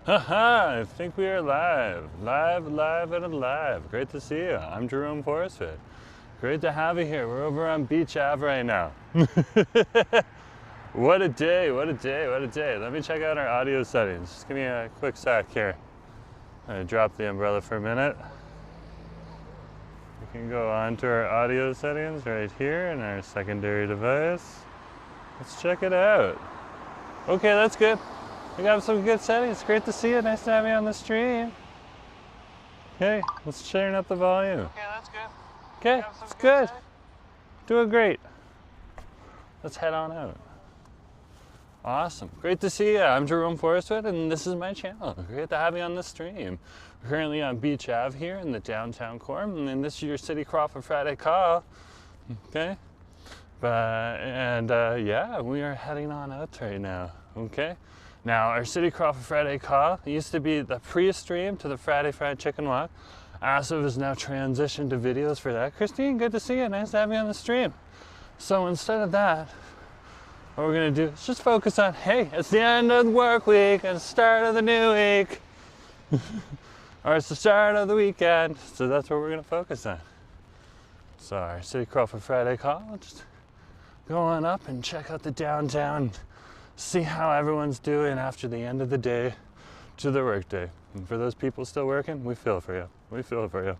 Haha, I think we are live. Live, and alive. Great to see you. I'm Jerome Forrestfit. Great to have you here. We're over on Beach Ave right now. What a day, what a day, what a day. Let me check out our audio settings. Just give me a quick sec here. I'm gonna drop the umbrella for a minute. We can go on to our audio settings right here in our secondary device. Let's check it out. Okay, that's good. We got some good settings. Great to see you. Nice to have you on the stream. Okay, let's turn up the volume. Okay, that's good. Okay, it's good. Doing great. Let's head on out. Awesome. Great to see you. I'm Jerome Forrestfit, and this is my channel. Great to have you on the stream. We're currently on Beach Ave here in the downtown core, and this is your city craw for Friday call. Okay? Yeah, we are heading on out right now. Okay? Now, our City Craw for Friday call used to be the pre-stream to the Friday Fried Chicken Walk. Asif has now transitioned to videos for that. Christine, good to see you. Nice to have you on the stream. So instead of that, what we're gonna do is just focus on, hey, it's the end of the work week and the start of the new week. Or it's the start of the weekend. So that's what we're gonna focus on. So our City Craw for Friday call, we'll just go on up and check out the downtown. See how everyone's doing after the end of the day to their work day. And for those people still working, we feel for you. We feel for you.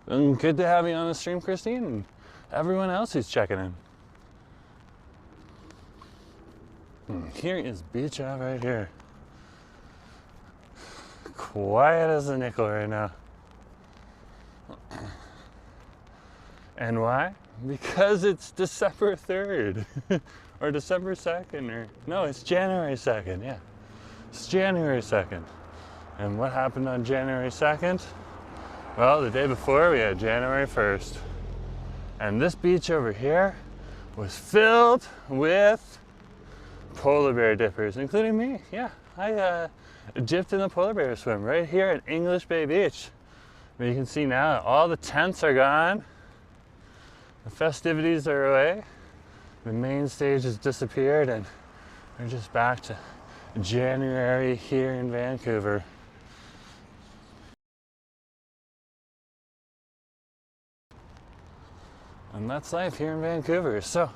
Good to have you on the stream, Christine, and everyone else who's checking in. Here is Beach Ave right here. Quiet as a nickel right now. And why? Because it's December 3rd. Or December 2nd, or no, it's January 2nd, yeah. It's January 2nd. And what happened on January 2nd? Well, the day before we had January 1st. And this beach over here was filled with polar bear dippers, including me. Yeah, I dipped in the polar bear swim right here at English Bay Beach. But you can see now all the tents are gone. The festivities are away. The main stage has disappeared and we're just back to January here in Vancouver. And that's life here in Vancouver. So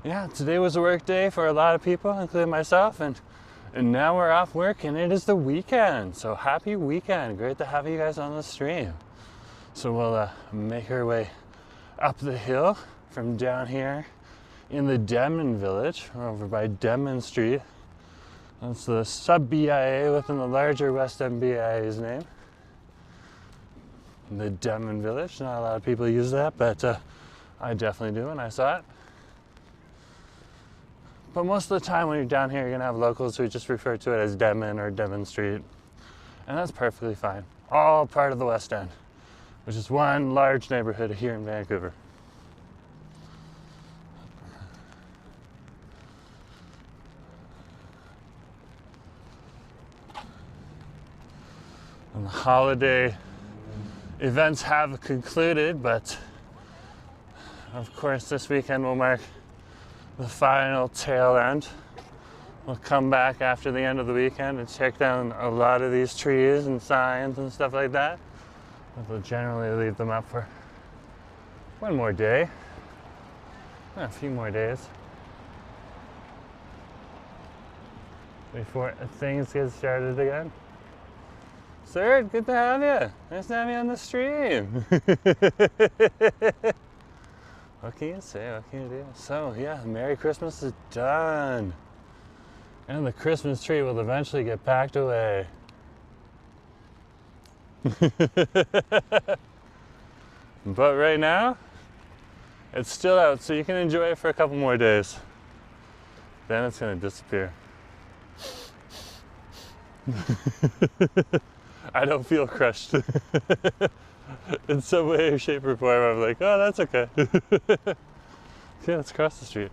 yeah, today was a work day for a lot of people, including myself, and now we're off work and it is the weekend. So happy weekend. Great to have you guys on the stream. So we'll make our way up the hill from down here in the Denman Village, over by Denman Street. That's the sub-BIA within the larger West End BIA's name. The Denman Village. Not a lot of people use that, but I definitely do, and I saw it. But most of the time when you're down here, you're gonna have locals who just refer to it as Denman or Denman Street. And that's perfectly fine. All part of the West End, which is one large neighborhood here in Vancouver. And the holiday events have concluded, but of course this weekend will mark the final tail end. We'll come back after the end of the weekend and take down a lot of these trees and signs and stuff like that. We'll generally leave them up for one more day, a few more days, before things get started again. Sir, good to have you. Nice to have you on the stream. What can you say? What can you do? So yeah, Merry Christmas is done. And the Christmas tree will eventually get packed away. But right now, it's still out, so you can enjoy it for a couple more days. Then it's gonna disappear. I don't feel crushed. In some way, shape, or form, I'm like, oh, that's okay. Yeah, let's cross the street.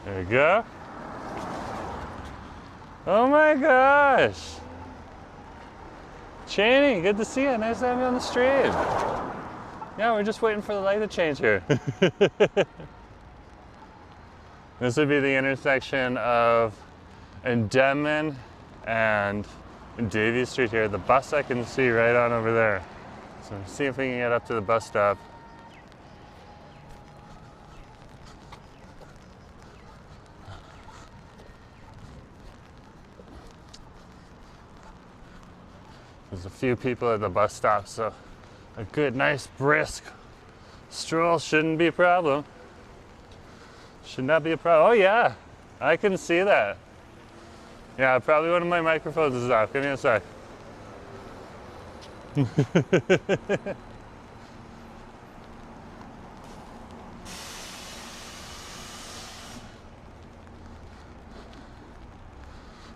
There we go. Oh my gosh. Cheney, good to see you. Nice to have you on the stream. Yeah, we're just waiting for the light to change here. This would be the intersection of Denman and Davie Street here. The bus I can see right on over there. So see if we can get up to the bus stop. There's a few people at the bus stop, so a good, nice, brisk stroll shouldn't be a problem. Should not be a problem. Oh yeah, I can see that. Yeah, probably one of my microphones is off. Give me a sec.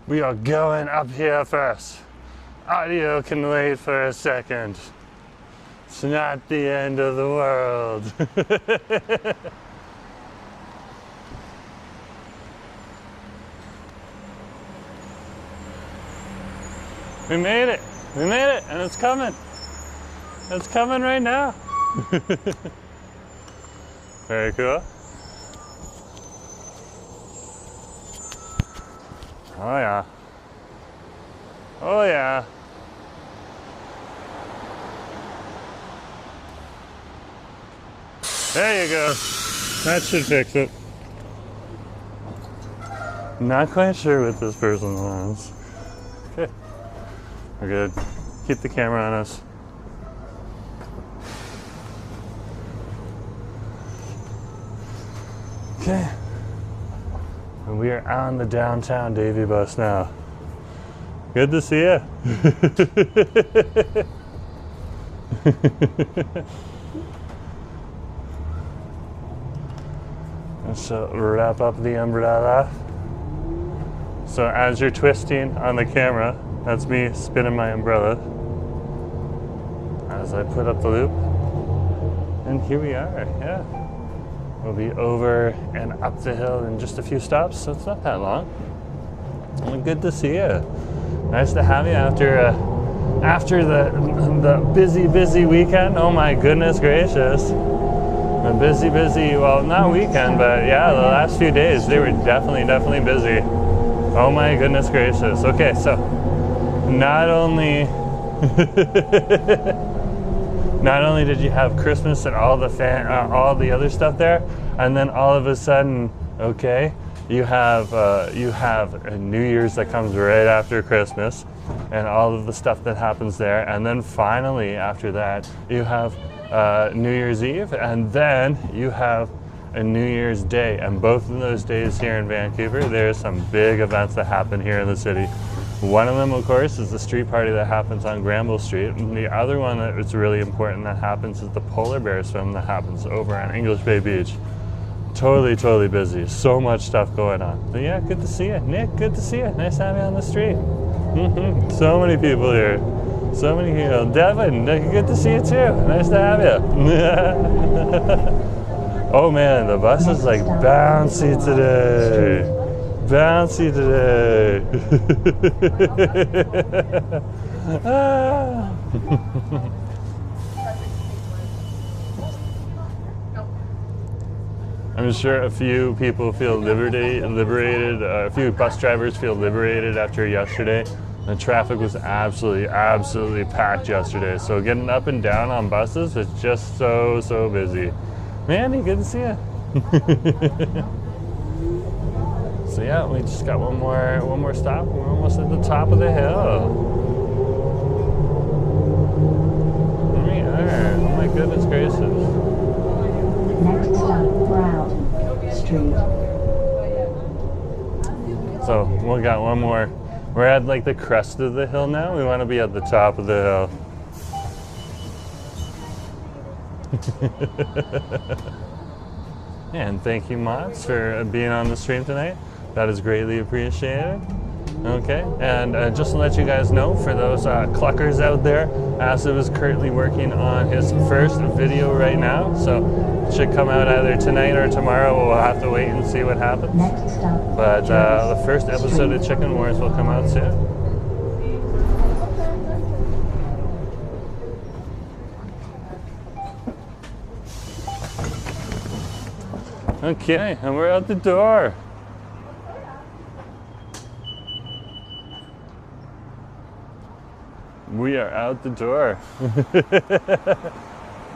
We are going up here first. Audio can wait for a second. It's not the end of the world. We made it. We made it, and it's coming. It's coming right now. Very cool. Oh yeah. Oh yeah. There you go. That should fix it. Not quite sure what this person wants. Okay. We're good. Keep the camera on us. Okay. And we are on the downtown Davie bus now. Good to see you. Let's wrap up the umbrella. So as you're twisting on the camera, that's me spinning my umbrella as I put up the loop. And here we are, yeah. We'll be over and up the hill in just a few stops, so it's not that long. Well, good to see you. Nice to have you after the busy weekend. Oh my goodness gracious. A busy, well, not weekend, but yeah, the last few days, they were definitely busy. Oh my goodness gracious. Okay, so not only did you have Christmas and all the other stuff there, and then all of a sudden, okay, you have a New Year's that comes right after Christmas, and all of the stuff that happens there, and then finally after that you have New Year's Eve, and then you have a New Year's Day, and both of those days here in Vancouver, there's some big events that happen here in the city. One of them, of course, is the street party that happens on Granville Street, and the other one that's really important that happens is the polar bear swim that happens over on English Bay Beach. Totally busy. So much stuff going on. But yeah, good to see you. Nick, good to see you. Nice to have you on the street. So many people here. So many people. Devin, good to see you too. Nice to have you. Oh man, the bus is like bouncy today. Bouncy today. I'm sure a few people feel liberated. A few bus drivers feel liberated after yesterday. The traffic was absolutely packed yesterday. So getting up and down on buses was just so busy. Mandy, good to see you. So yeah, we just got one more stop. We're almost at the top of the hill. Here we are. Oh my goodness gracious. Next stop, Burrard Street. So we got one more. We're at like the crest of the hill now. We want to be at the top of the hill. And thank you, Mods, for being on the stream tonight. That is greatly appreciated. Okay, and just to let you guys know, for those cluckers out there, Asif is currently working on his first video right now, so it should come out either tonight or tomorrow. We'll have to wait and see what happens. Next stop, But the first Street. episode of Chicken Wars will come out soon. Okay, and we're out the door. We are out the door.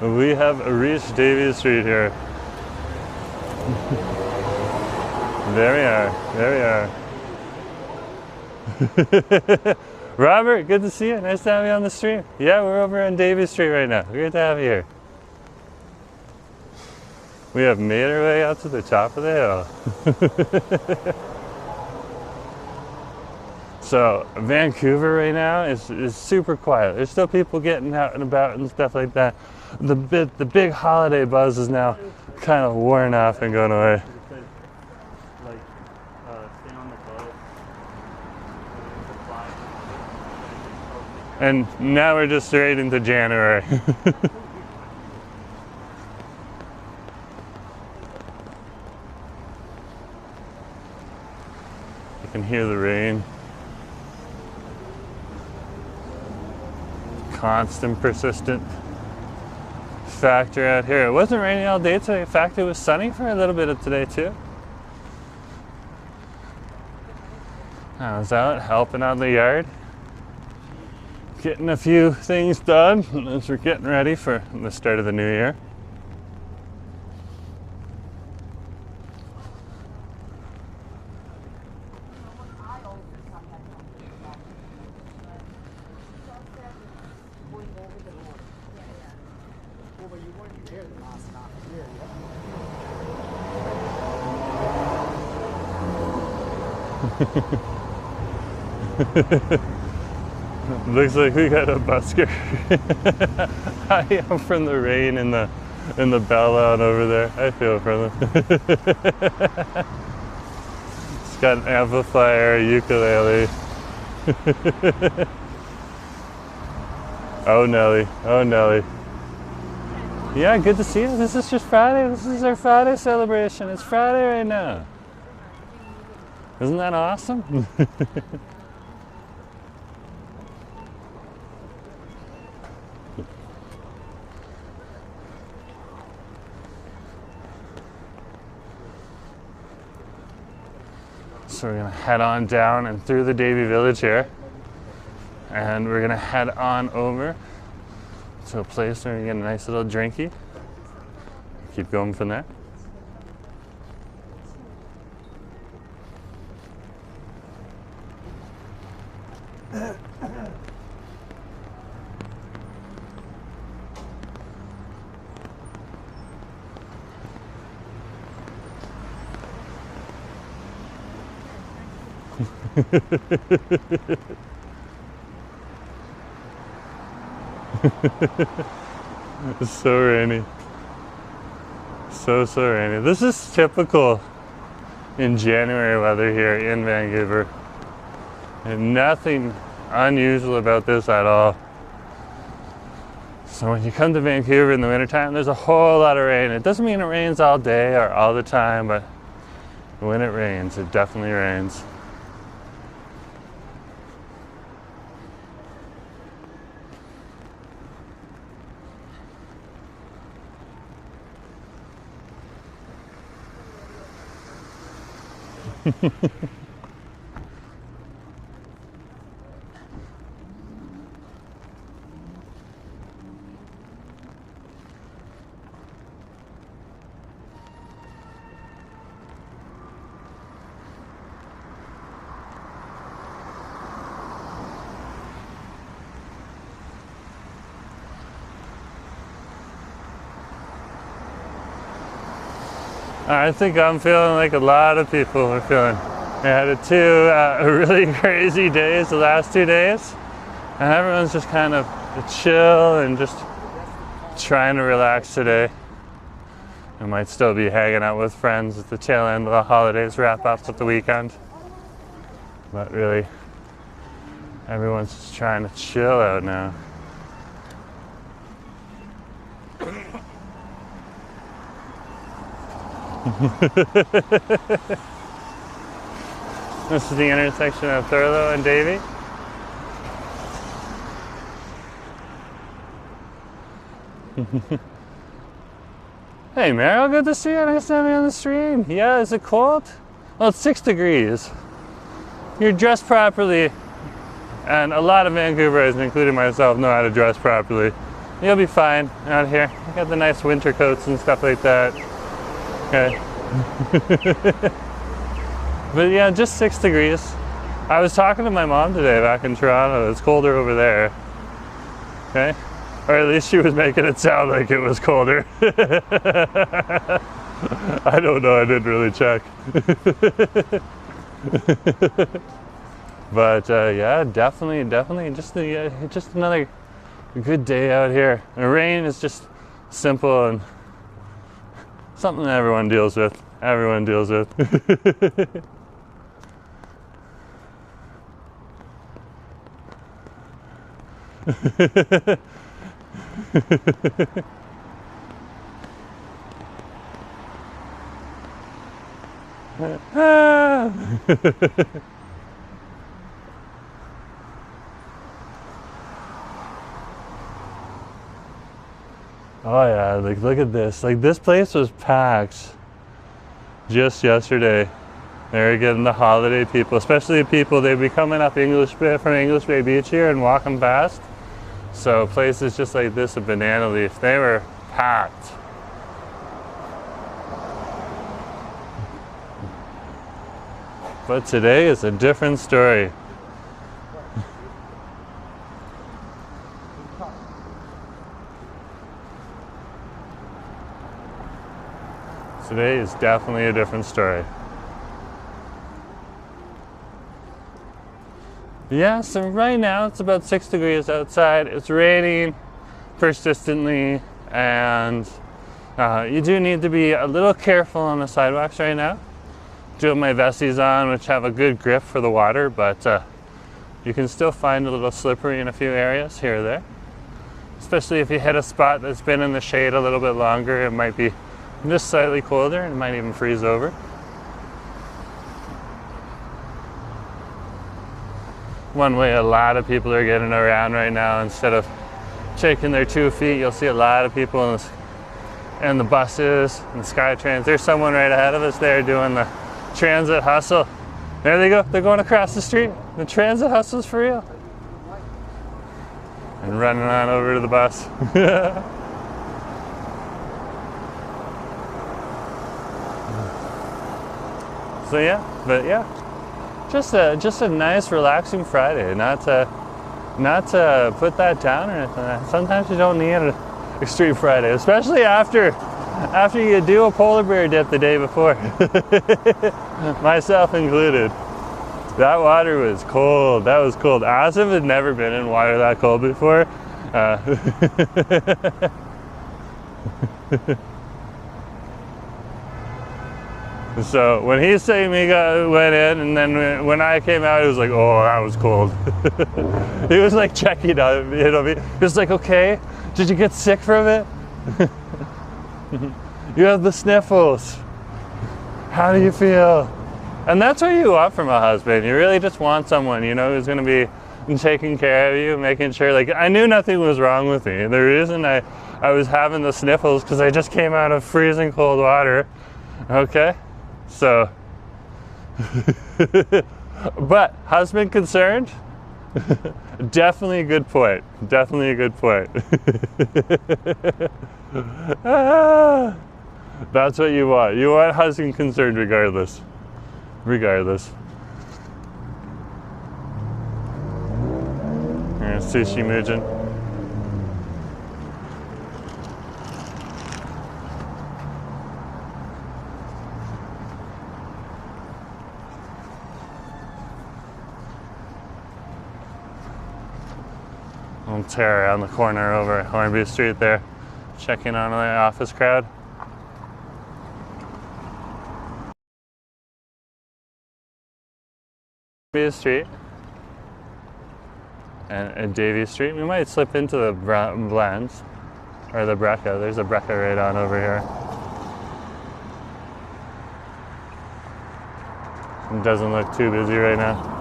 We have reached Davie Street here. There we are. There we are. Robert, good to see you. Nice to have you on the stream. Yeah, we're over on Davie Street right now. Great to have you here. We have made our way out to the top of the hill. So Vancouver right now is super quiet. There's still people getting out and about and stuff like that. The big holiday buzz is now kind of worn off and going away. And now we're just straight into January. You can hear the rain. Constant, persistent factor out here. It wasn't raining all day today. In fact, it was sunny for a little bit of today too. I was out helping out the yard, getting a few things done as we're getting ready for the start of the new year. Looks like we got a busker. I am from the rain in the bell lawn over there. I feel for them. It's got an amplifier, a ukulele. Oh Nelly, oh Nelly. Yeah, good to see you. This is just Friday. This is our Friday celebration. It's Friday right now. Isn't that awesome? So we're gonna head on down and through the Davie Village here, and we're gonna head on over to a place where we get a nice little drinky. Keep going from there. It's so rainy. So rainy. This is typical in January weather here in Vancouver. And nothing unusual about this at all. So when you come to Vancouver in the wintertime, there's a whole lot of rain. It doesn't mean it rains all day or all the time, but when it rains, it definitely rains. I think I'm feeling like a lot of people are feeling. We had two really crazy days the last 2 days, and everyone's just kind of chill and just trying to relax today. I might still be hanging out with friends at the tail end of the holidays, wrap up with the weekend. But really, everyone's just trying to chill out now. This is the intersection of Thurlow and Davie. Hey Meryl, good to see you. Nice to have you on the stream. Yeah, is it cold? Well, it's 6 degrees. You're dressed properly, and a lot of Vancouverites, including myself, know how to dress properly. You'll be fine out here. You got the nice winter coats and stuff like that. Okay. But yeah, just 6 degrees. I was talking to my mom today back in Toronto. It's colder over there. Okay? Or at least she was making it sound like it was colder. I don't know, I didn't really check. But yeah, definitely just another good day out here. And the rain is just simple and something that everyone deals with. Everyone deals with. Oh yeah, like look at this. Like this place was packed just yesterday. They were getting the holiday people, especially people, they'd be coming up from English Bay Beach here and walking past. So places just like this, a Banana Leaf, they were packed. But today is a different story. Today is definitely a different story. Yeah, so right now it's about 6 degrees outside. It's raining persistently, and you do need to be a little careful on the sidewalks right now. Do have my vesties on, which have a good grip for the water, but you can still find a little slippery in a few areas here or there. Especially if you hit a spot that's been in the shade a little bit longer, it might be just slightly colder and it might even freeze over. One way a lot of people are getting around right now, instead of taking their 2 feet, you'll see a lot of people in the buses and the SkyTrans. There's someone right ahead of us there doing the transit hustle. There they go, they're going across the street. The transit hustle's for real. And running on over to the bus. So yeah, but yeah, just a nice relaxing Friday. Not to put that down or anything. Sometimes you don't need an extreme Friday, especially after you do a polar bear dip the day before. Myself included. That water was cold. That was cold. Asif had never been in water that cold before. So when he saying me went in, and then when I came out, he was like, "Oh, that was cold." He was like checking on me, He was like, "Okay, did you get sick from it? You have the sniffles. How do you feel?" And that's what you want from a husband. You really just want someone, who's going to be taking care of you, making sure. Like, I knew nothing was wrong with me. The reason I was having the sniffles because I just came out of freezing cold water. Okay. So, but husband concerned? Definitely a good point. Definitely a good point. That's what you want. You want husband concerned regardless. Regardless. Here's Sushi Mujin. I'll tear around the corner over Hornby Street there, checking on the office crowd. Konbinya Street and Davie Street. We might slip into the blends or the Breka. There's a Breka right on over here. It doesn't look too busy right now.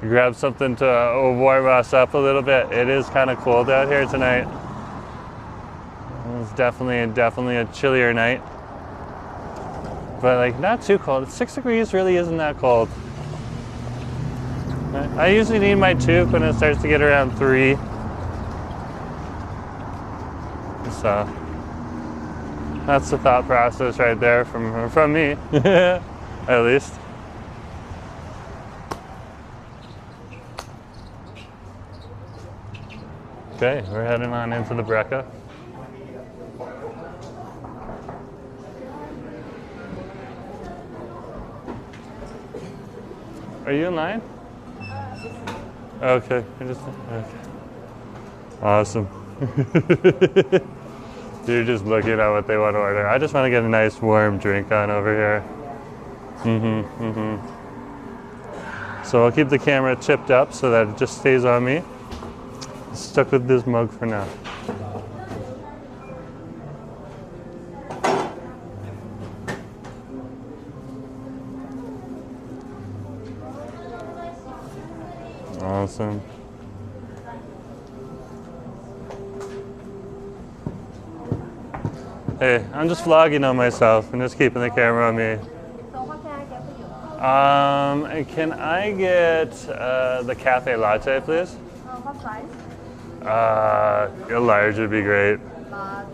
Grab something to warm us up a little bit. It is kind of cold out here tonight. It's definitely a chillier night, but like not too cold. 6 degrees really isn't that cold. I usually need my toque when it starts to get around 3. So that's the thought process right there from me, at least. Okay, we're heading on into the Breka. Are you in line? Okay, okay. Awesome. You're just looking at what they want to order. I just want to get a nice warm drink on over here. So I'll keep the camera tipped up so that it just stays on me. Stuck with this mug for now. Awesome. Hey, I'm just vlogging on myself and just keeping the camera on me. So what can I get for you? Can I get the Café Latte, please? What size? A large would be great. But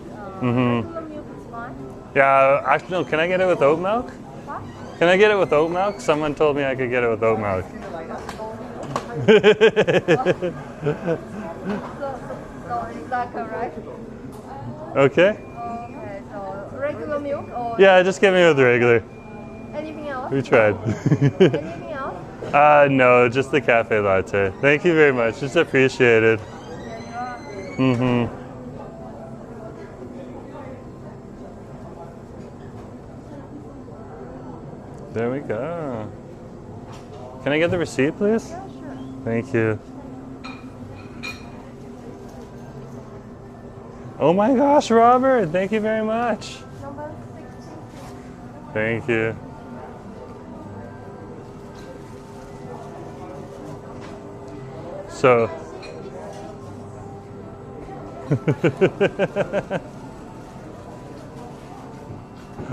regular milk is fine. Yeah, actually, no, can I get it with oat milk? What? Can I get it with oat milk? Someone told me I could get it with oat milk. So is that correct? Okay. Okay, so regular milk or Yeah, just get me with the regular. anything else? We tried. Anything else? No, just the Café Latte. Thank you very much. It's appreciated. Here you are. There we go. Can I get the receipt, please? Yeah, sure. Thank you. Oh my gosh, Robert, thank you very much. Number 16. Thank you. So,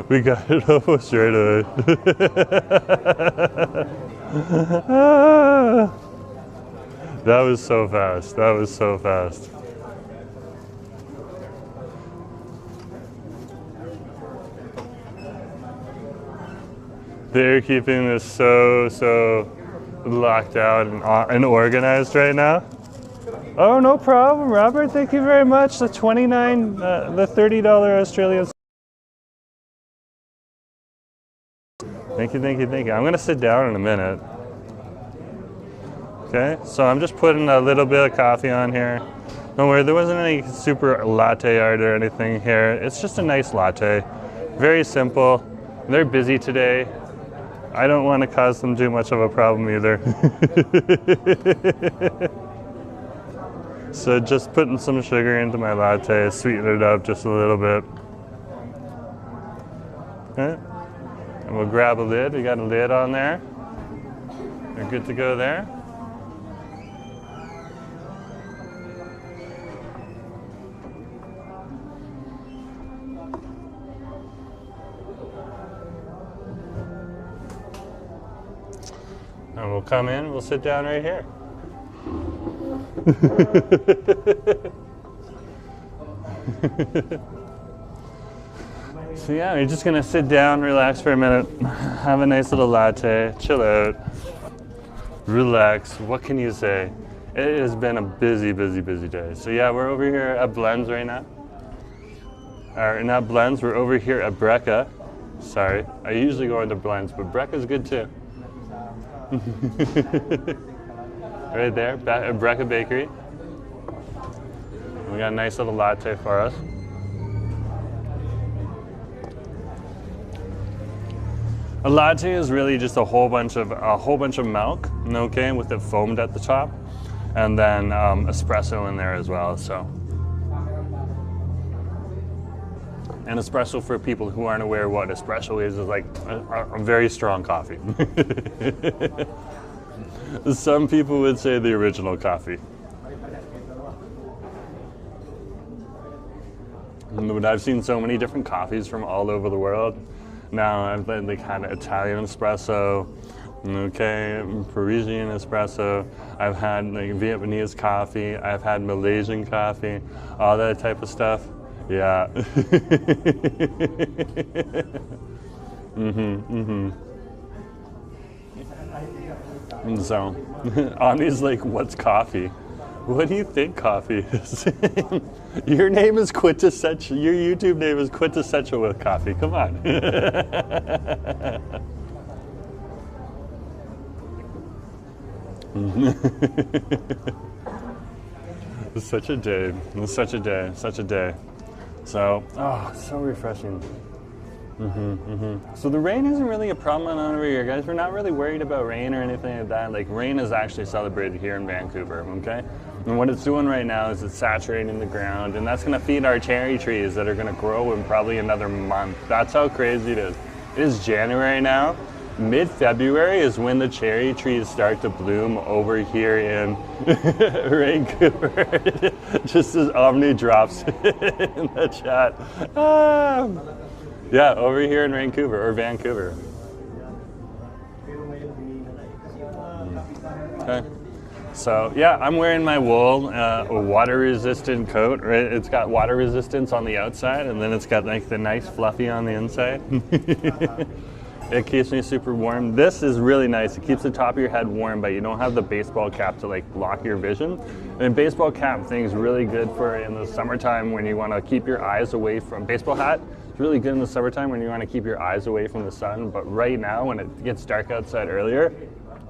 we got it almost right away. That was so fast. That was so fast. They're keeping this so locked out and organized right now. Oh, no problem, Robert. Thank you very much. The the $30 Australian. Thank you, thank you, thank you. I'm gonna sit down in a minute. Okay, so I'm just putting a little bit of coffee on here. Don't worry, there wasn't any super latte art or anything here. It's just a nice latte. Very simple. They're busy today. I don't want to cause them too much of a problem either. So just putting some sugar into my latte, sweeten it up just a little bit. Okay. And we'll grab a lid. We got a lid on there. We're good to go there. And we'll come in, we'll sit down right here. So yeah, we're just gonna sit down, relax for a minute, have a nice little latte, chill out, relax. What can you say? It has been a busy day. So yeah, we're over here at Blends right now. Or not Blends, we're over here at Breka. Sorry, I usually go into Blends, but Breka's good too. Right there, Breka Bakery. We got a nice little latte for us. A latte is really just a whole bunch of milk, okay, with it foamed at the top, and then espresso in there as well. So, and espresso, for people who aren't aware what espresso is like a very strong coffee. Some people would say the original coffee. But I've seen so many different coffees from all over the world. Now I've like had Italian espresso, okay, Parisian espresso. I've had like Vietnamese coffee. I've had Malaysian coffee, all that type of stuff. Yeah. And so, Ani's like, what's coffee? What do you think coffee is? Your name is quintessential. Your YouTube name is quintessential with coffee. Come on. It's such a day. It's such a day. Such a day. So, so refreshing. So the rain isn't really a problem over here, guys. We're not really worried about rain or anything like that. Like, rain is actually celebrated here in Vancouver, okay? And what it's doing right now is it's saturating the ground, and that's going to feed our cherry trees that are going to grow in probably another month. That's how crazy it is. It is January now. Mid-February is when the cherry trees start to bloom over here in Vancouver. Just as Omni drops in the chat. Yeah, over here in Vancouver, or Vancouver. Okay. So, yeah, I'm wearing my wool, a water-resistant coat, right? It's got water resistance on the outside, and then it's got like the nice fluffy on the inside. It keeps me super warm. This is really nice. It keeps the top of your head warm, but you don't have the baseball cap to like block your vision. And baseball cap thing is really good for in the summertime when you want to keep your eyes away from baseball hat. It's really good in the summertime when you want to keep your eyes away from the sun. But right now, when it gets dark outside earlier,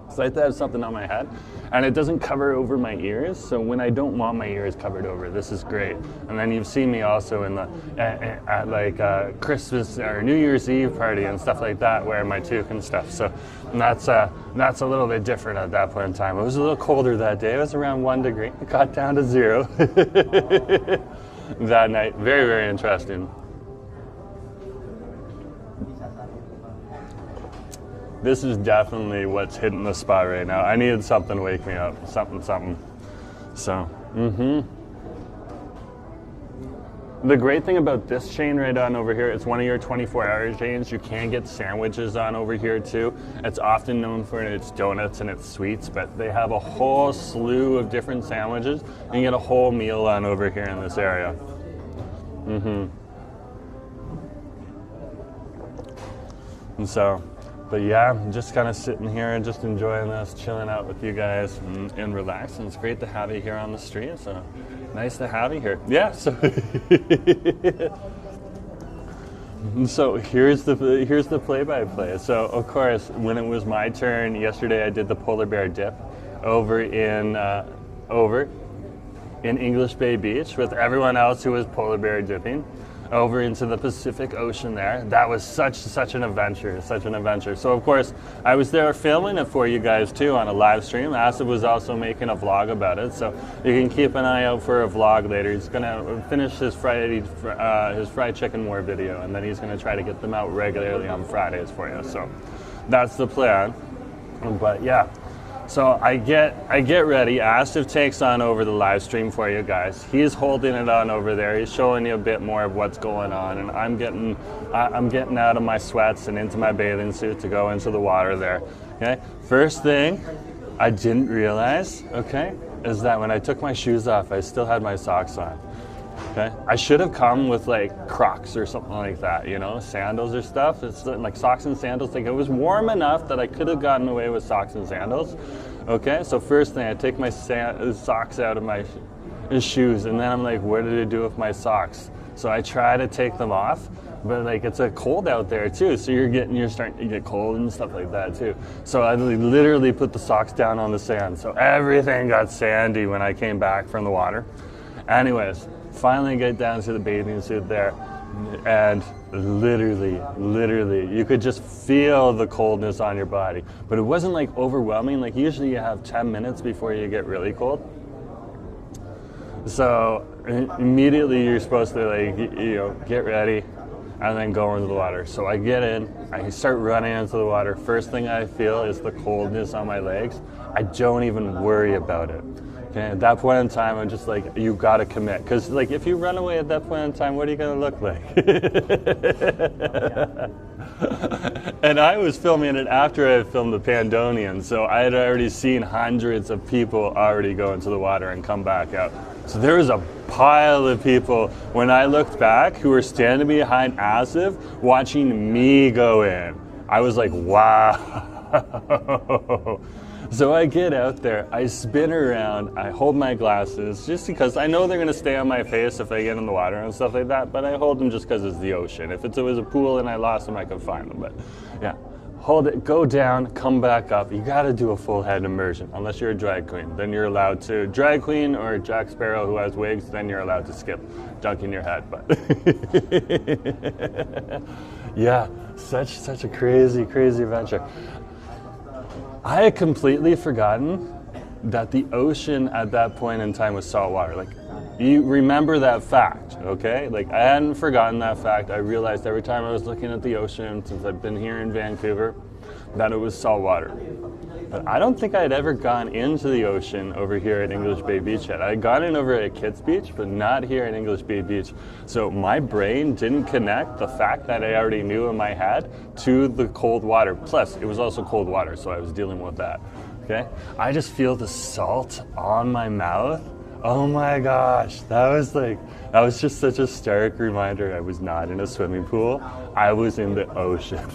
it's like to have something on my head, and it doesn't cover over my ears. So when I don't want my ears covered over, this is great. And then you've seen me also in the at like Christmas or New Year's Eve party and stuff like that, wearing my toque and stuff. So that's a little bit different at that point in time. It was a little colder that day. It was around 1 degree. It got down to 0 that night. Very, very interesting. This is definitely what's hitting the spot right now. I needed something to wake me up. Something. So, The great thing about this chain right on over here, it's one of your 24-hour chains. You can get sandwiches on over here too. It's often known for its donuts and its sweets, but they have a whole slew of different sandwiches. You can get a whole meal on over here in this area. And so, but yeah, I'm just kind of sitting here and just enjoying this, chilling out with you guys and relaxing. It's great to have you here on the stream, so nice to have you here. Yeah, so so here's the play-by-play. So of course, when it was my turn yesterday, I did the polar bear dip over in English Bay Beach with everyone else who was polar bear dipping over into the Pacific Ocean there. That was such an adventure. So of course, I was there filming it for you guys too on a live stream. Asa was also making a vlog about it, so you can keep an eye out for a vlog later. He's gonna finish his fried chicken war video, and then he's gonna try to get them out regularly on Fridays for you. So that's the plan. But yeah. So I get ready. Asif takes on over the live stream for you guys. He's holding it on over there. He's showing you a bit more of what's going on, and I'm getting out of my sweats and into my bathing suit to go into the water there. Okay. First thing I didn't realize, okay, is that when I took my shoes off, I still had my socks on. Okay. I should have come with like Crocs or something like that, you know, sandals or stuff. It's like socks and sandals. Like, it was warm enough that I could have gotten away with socks and sandals. Okay, so first thing, I take my socks out of my shoes, and then I'm like, what did I do with my socks? So I try to take them off, but like it's a cold out there too, so you're starting to get cold and stuff like that too. So I literally put the socks down on the sand, so everything got sandy when I came back from the water. Anyways, finally get down to the bathing suit there. And literally, you could just feel the coldness on your body. But it wasn't like overwhelming. Like usually you have 10 minutes before you get really cold. So immediately you're supposed to like, get ready and then go into the water. So I get in, I start running into the water. First thing I feel is the coldness on my legs. I don't even worry about it. Okay, at that point in time, I'm just like, you gotta commit. Because like, if you run away at that point in time, what are you gonna look like? And I was filming it after I had filmed the Pandonian, so I had already seen hundreds of people already go into the water and come back out. So there was a pile of people, when I looked back, who were standing behind Asif, watching me go in. I was like, wow. So I get out there, I spin around, I hold my glasses, just because I know they're going to stay on my face if I get in the water and stuff like that, but I hold them just because it's the ocean. If it was a pool and I lost them, I can find them, but yeah. Hold it, go down, come back up. You got to do a full head immersion, unless you're a drag queen. Then you're allowed to. Drag queen or Jack Sparrow who has wigs, then you're allowed to skip dunking your head. But yeah, such a crazy adventure. I had completely forgotten that the ocean at that point in time was salt water. Like, you remember that fact, okay? Like, I hadn't forgotten that fact. I realized every time I was looking at the ocean since I've been here in Vancouver that it was salt water. But I don't think I had ever gone into the ocean over here at English Bay Beach yet. I had gone in over at Kids Beach, but not here at English Bay Beach. So my brain didn't connect the fact that I already knew in my head to the cold water. Plus, it was also cold water, so I was dealing with that, okay? I just feel the salt on my mouth. Oh my gosh, that was just such a stark reminder. I was not in a swimming pool, I was in the ocean.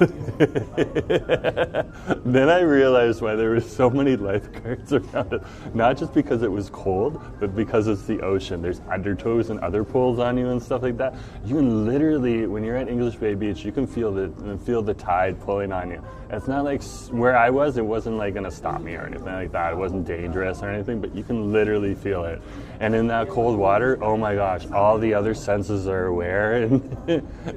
Then I realized why there were so many lifeguards around it. Not just because it was cold, but because it's the ocean. There's undertows and other pulls on you and stuff like that. You can literally, when you're at English Bay Beach, you can feel the tide pulling on you. It's not like where I was, it wasn't like gonna stop me or anything like that. It wasn't dangerous or anything, but you can literally feel it. And in that cold water, oh my gosh, all the other senses are aware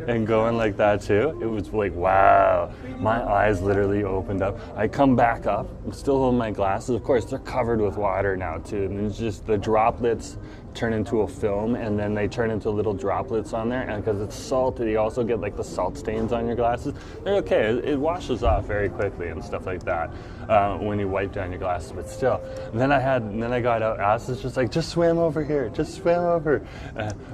and going like that too. It was like, wow, my eyes literally opened up. I come back up, I'm still holding my glasses. Of course, they're covered with water now too. And it's just the droplets turn into a film, and then they turn into little droplets on there, and because it's salted, you also get like the salt stains on your glasses. They're okay, it washes off very quickly and stuff like that when you wipe down your glasses, but still. And then I got out, Alice was just like, just swim over here, just swim over.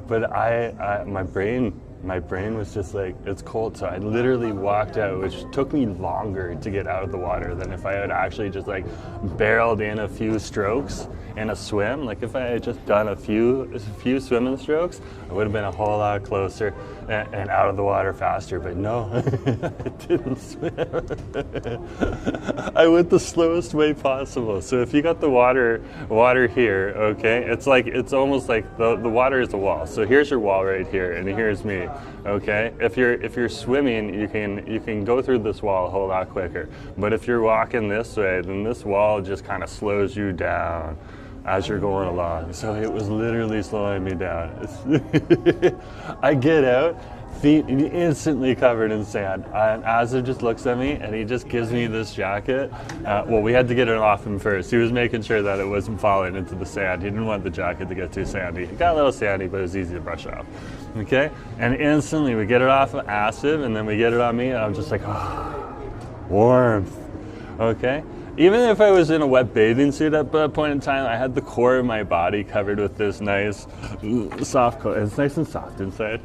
But my brain was just like, it's cold, so I literally walked out, which took me longer to get out of the water than if I had actually just like barreled in a few strokes in a swim. Like if I had just done a few swimming strokes, I would have been a whole lot closer and out of the water faster, but no, I didn't swim. I went the slowest way possible. So if you got the water here, okay, it's almost like the water is a wall. So here's your wall right here, and here's me, okay? If you're swimming, you can go through this wall a whole lot quicker. But if you're walking this way, then this wall just kind of slows you down as you're going along. So it was literally slowing me down. I get out, feet instantly covered in sand. And Azza just looks at me and he just gives me this jacket. Well, we had to get it off him first. He was making sure that it wasn't falling into the sand. He didn't want the jacket to get too sandy. It got a little sandy, but it was easy to brush off. Okay? And instantly we get it off of Asif, and then we get it on me, and I'm just like, oh, warmth. Okay? Even if I was in a wet bathing suit at that point in time, I had the core of my body covered with this nice soft coat. It's nice and soft inside.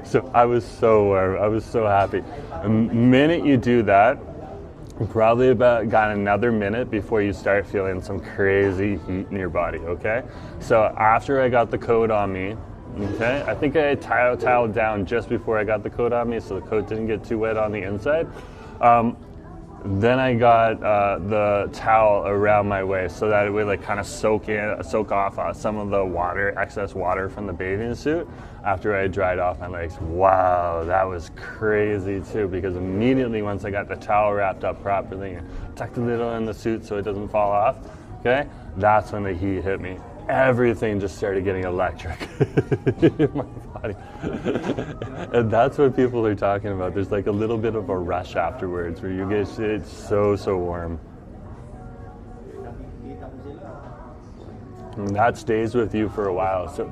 So I was so warm. I was so happy. The minute you do that, probably got another minute before you start feeling some crazy heat in your body, okay? So after I got the coat on me, okay, I think I toweled down just before I got the coat on me so the coat didn't get too wet on the inside. Then I got the towel around my waist so that it would like kind of soak off some of the excess water from the bathing suit after I dried off my legs. Wow, that was crazy too, because immediately once I got the towel wrapped up properly and tucked a little in the suit so it doesn't fall off, okay, that's when the heat hit me. everything just started getting electric in my body. And that's what people are talking about. There's like a little bit of a rush afterwards where you get, it's so warm. And that stays with you for a while. So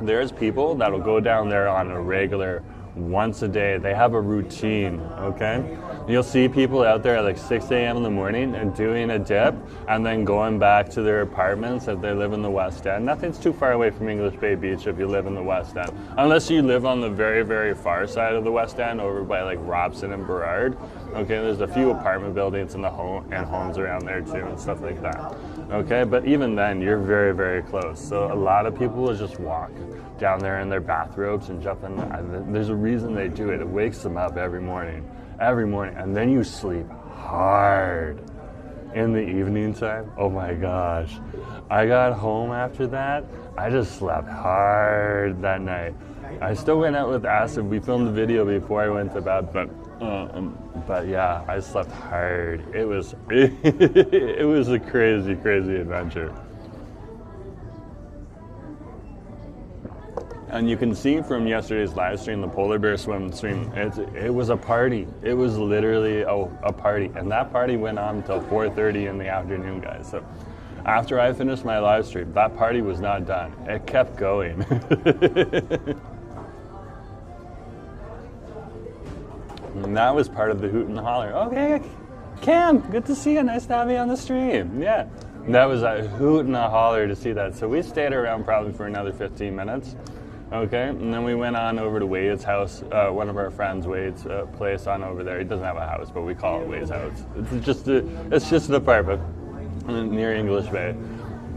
there's people that'll go down there on a regular, once a day. They have a routine, okay? You'll see people out there at like 6 a.m. in the morning and doing a dip and then going back to their apartments if they live in the West End. Nothing's too far away from English Bay Beach if you live in the West End. Unless you live on the very far side of the West End over by like Robson and Burrard. Okay, there's a few apartment buildings in the homes around there too and stuff like that. Okay, but even then you're very close. So a lot of people will just walk down there in their bathrobes and jump in. There's a reason they do it. It wakes them up every morning, and then you sleep hard in the evening time. Oh my gosh, I got home after that, I just slept hard that night. I still went out with acid. We filmed the video before I went to bed, but yeah, I slept hard. It was it was a crazy adventure. And you can see from yesterday's live stream, the polar bear swim stream, it was a party. It was literally a party. And that party went on until 4:30 in the afternoon, guys. So after I finished my live stream, that party was not done. It kept going. And that was part of the hoot and holler. Okay, Cam, good to see you. Nice to have you on the stream. Yeah. That was a hoot and a holler to see that. So we stayed around probably for another 15 minutes. Okay, and then we went on over to Wade's house, one of our friends, Wade's place on over there. He doesn't have a house, but we call it Wade's house. It's just an apartment near English Bay.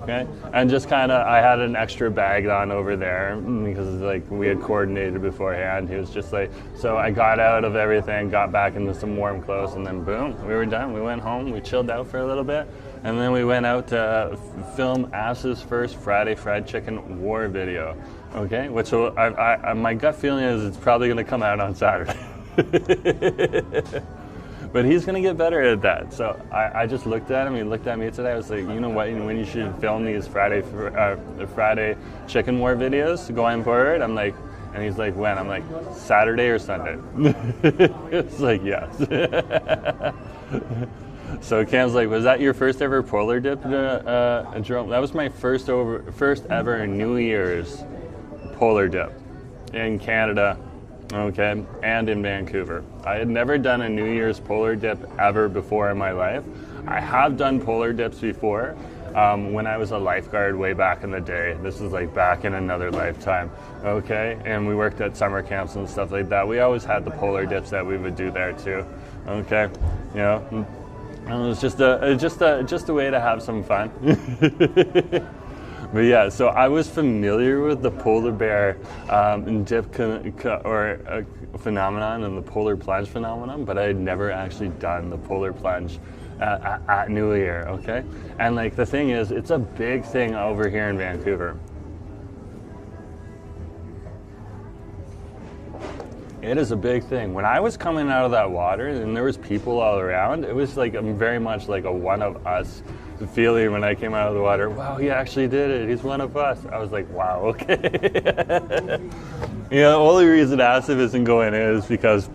Okay, and just kind of, I had an extra bag on over there because like we had coordinated beforehand. He was just like, so I got out of everything, got back into some warm clothes, and then boom, we were done. We went home, we chilled out for a little bit, and then we went out to film Ash's first Friday Fried Chicken War video. Okay, which will, my gut feeling is it's probably going to come out on Saturday. But he's going to get better at that. So I just looked at him, he looked at me today, I was like, you know what, when you should film these Friday Chicken War videos going forward? I'm like, and he's like, when? I'm like, Saturday or Sunday? It's like, yes. So Cam's like, was that your first ever polar dip, Jerome? That was my first ever New Year's polar dip in Canada, okay, and in Vancouver. I had never done a New Year's polar dip ever before in my life. I have done polar dips before when I was a lifeguard way back in the day. This is like back in another lifetime, okay, and we worked at summer camps and stuff like that. We always had the polar dips that we would do there too, okay, you know. And it was just a way to have some fun. But yeah, so I was familiar with the polar bear dip phenomenon and the polar plunge phenomenon, but I had never actually done the polar plunge at New Year, okay? And like the thing is, it's a big thing over here in Vancouver. It is a big thing. When I was coming out of that water and there was people all around, it was like very much like a one of us feeling when I came out of the water. Wow, he actually did it. He's one of us. I was like, wow, okay. You know, the only reason Asif isn't going in is because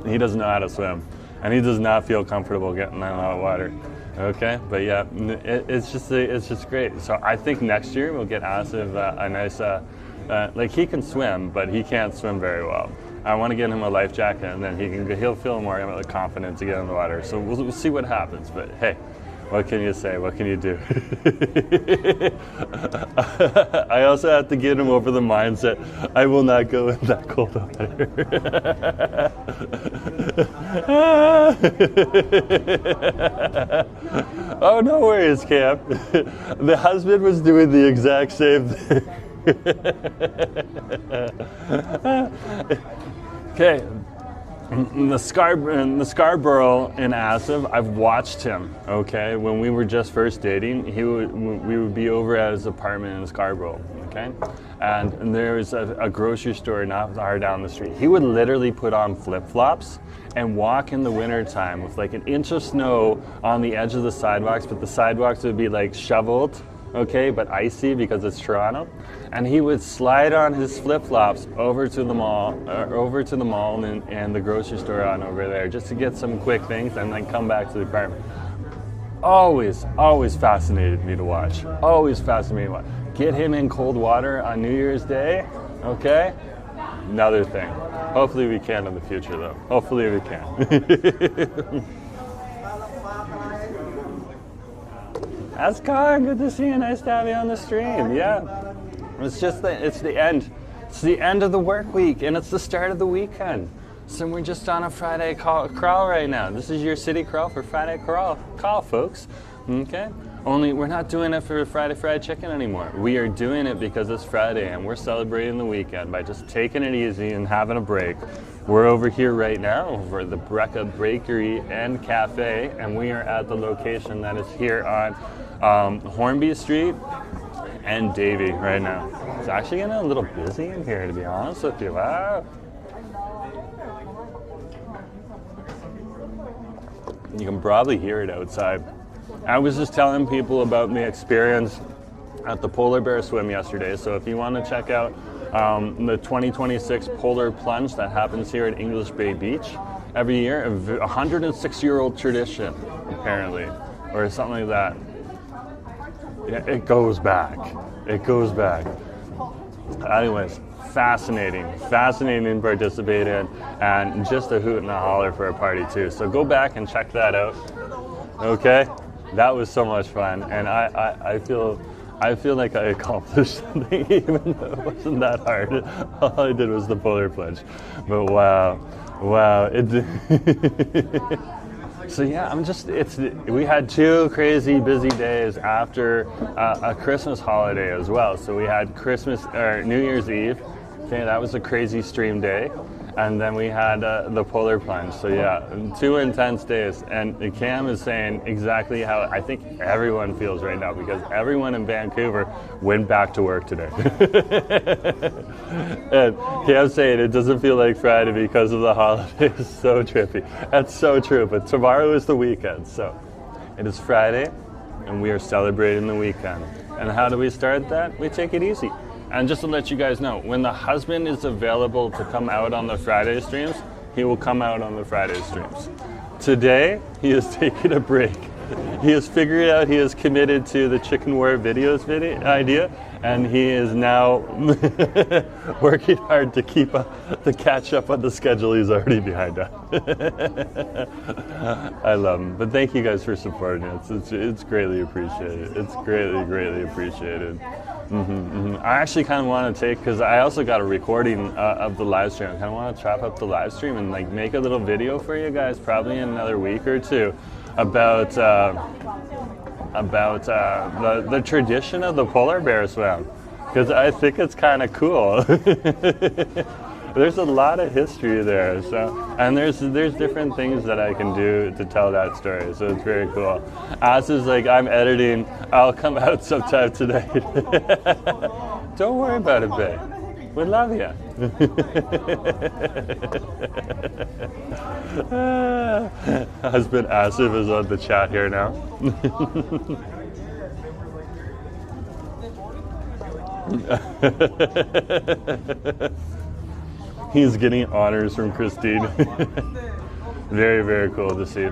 he doesn't know how to swim. And he does not feel comfortable getting out of the water. Okay, but yeah, it's just great. So I think next year we'll get Asif a nice, like he can swim, but he can't swim very well. I want to get him a life jacket, and then he'll feel more confident to get in the water. So we'll see what happens. But hey, what can you say? What can you do? I also have to get him over the mindset, I will not go in that cold water. Oh, no worries, Cam. The husband was doing the exact same thing. Okay, the Scarborough in Asif, I've watched him, okay? When we were just first dating, we would be over at his apartment in Scarborough, okay? And there was a grocery store not far down the street. He would literally put on flip-flops and walk in the wintertime with like an inch of snow on the edge of the sidewalks, but the sidewalks would be like shoveled, okay, but icy because it's Toronto. And he would slide on his flip-flops over to the mall, and the grocery store on over there, just to get some quick things and then come back to the apartment. Always fascinated me to watch. Always fascinated me to watch. Get him in cold water on New Year's Day, okay? Another thing. Hopefully we can in the future, though. Hopefully we can. That's Con. Good to see you. Nice to have you on the stream. Yeah. It's the end. It's the end of the work week, and it's the start of the weekend. So we're just on a Friday crawl right now. This is your city crawl for Friday call, folks. Okay? Only we're not doing it for Friday fried chicken anymore. We are doing it because it's Friday and we're celebrating the weekend by just taking it easy and having a break. We're over here right now over the Breka Bakery and Café, and we are at the location that is here on Hornby Street and Davie right now. It's actually getting a little busy in here, to be honest with you. Wow. You can probably hear it outside. I was just telling people about my experience at the polar bear swim yesterday. So if you want to check out the 2026 polar plunge that happens here at English Bay Beach every year, a 106-year-old tradition, apparently, or something like that. Yeah, it goes back. It goes back. Anyways, fascinating to participate in, and just a hoot and a holler for a party too. So go back and check that out. Okay, that was so much fun, and I feel like I accomplished something, even though it wasn't that hard. All I did was the polar plunge, but wow, it. So yeah, we had 2 crazy busy days after a Christmas holiday as well. So we had New Year's Eve. Okay, that was a crazy stream day. And then we had the polar plunge. So yeah, 2 intense days. And Cam is saying exactly how I think everyone feels right now, because everyone in Vancouver went back to work today. And Cam's saying it doesn't feel like Friday because of the holidays. So trippy. That's so true. But tomorrow is the weekend. So it is Friday and we are celebrating the weekend. And how do we start that? We take it easy. And just to let you guys know, when the husband is available to come out on the Friday streams, he will come out on the Friday streams. Today, he is taking a break. He has figured out he is committed to the chicken war videos idea, and he is now working hard to catch up on the schedule he's already behind on. I love him. But thank you guys for supporting it. It's greatly appreciated. It's greatly appreciated. I actually kind of want to take, because I also got a recording of the live stream. I kind of want to chop up the live stream and like make a little video for you guys, probably in another week or two, about the tradition of the polar bear swim, because I think it's kind of cool. There's a lot of history there, and there's different things that I can do to tell that story, so it's very cool. As is like, I'm editing, I'll come out sometime today. Don't worry about it, babe. We love you. Husband Asif is on the chat here now. He's getting honors from Christine. Very, very cool to see.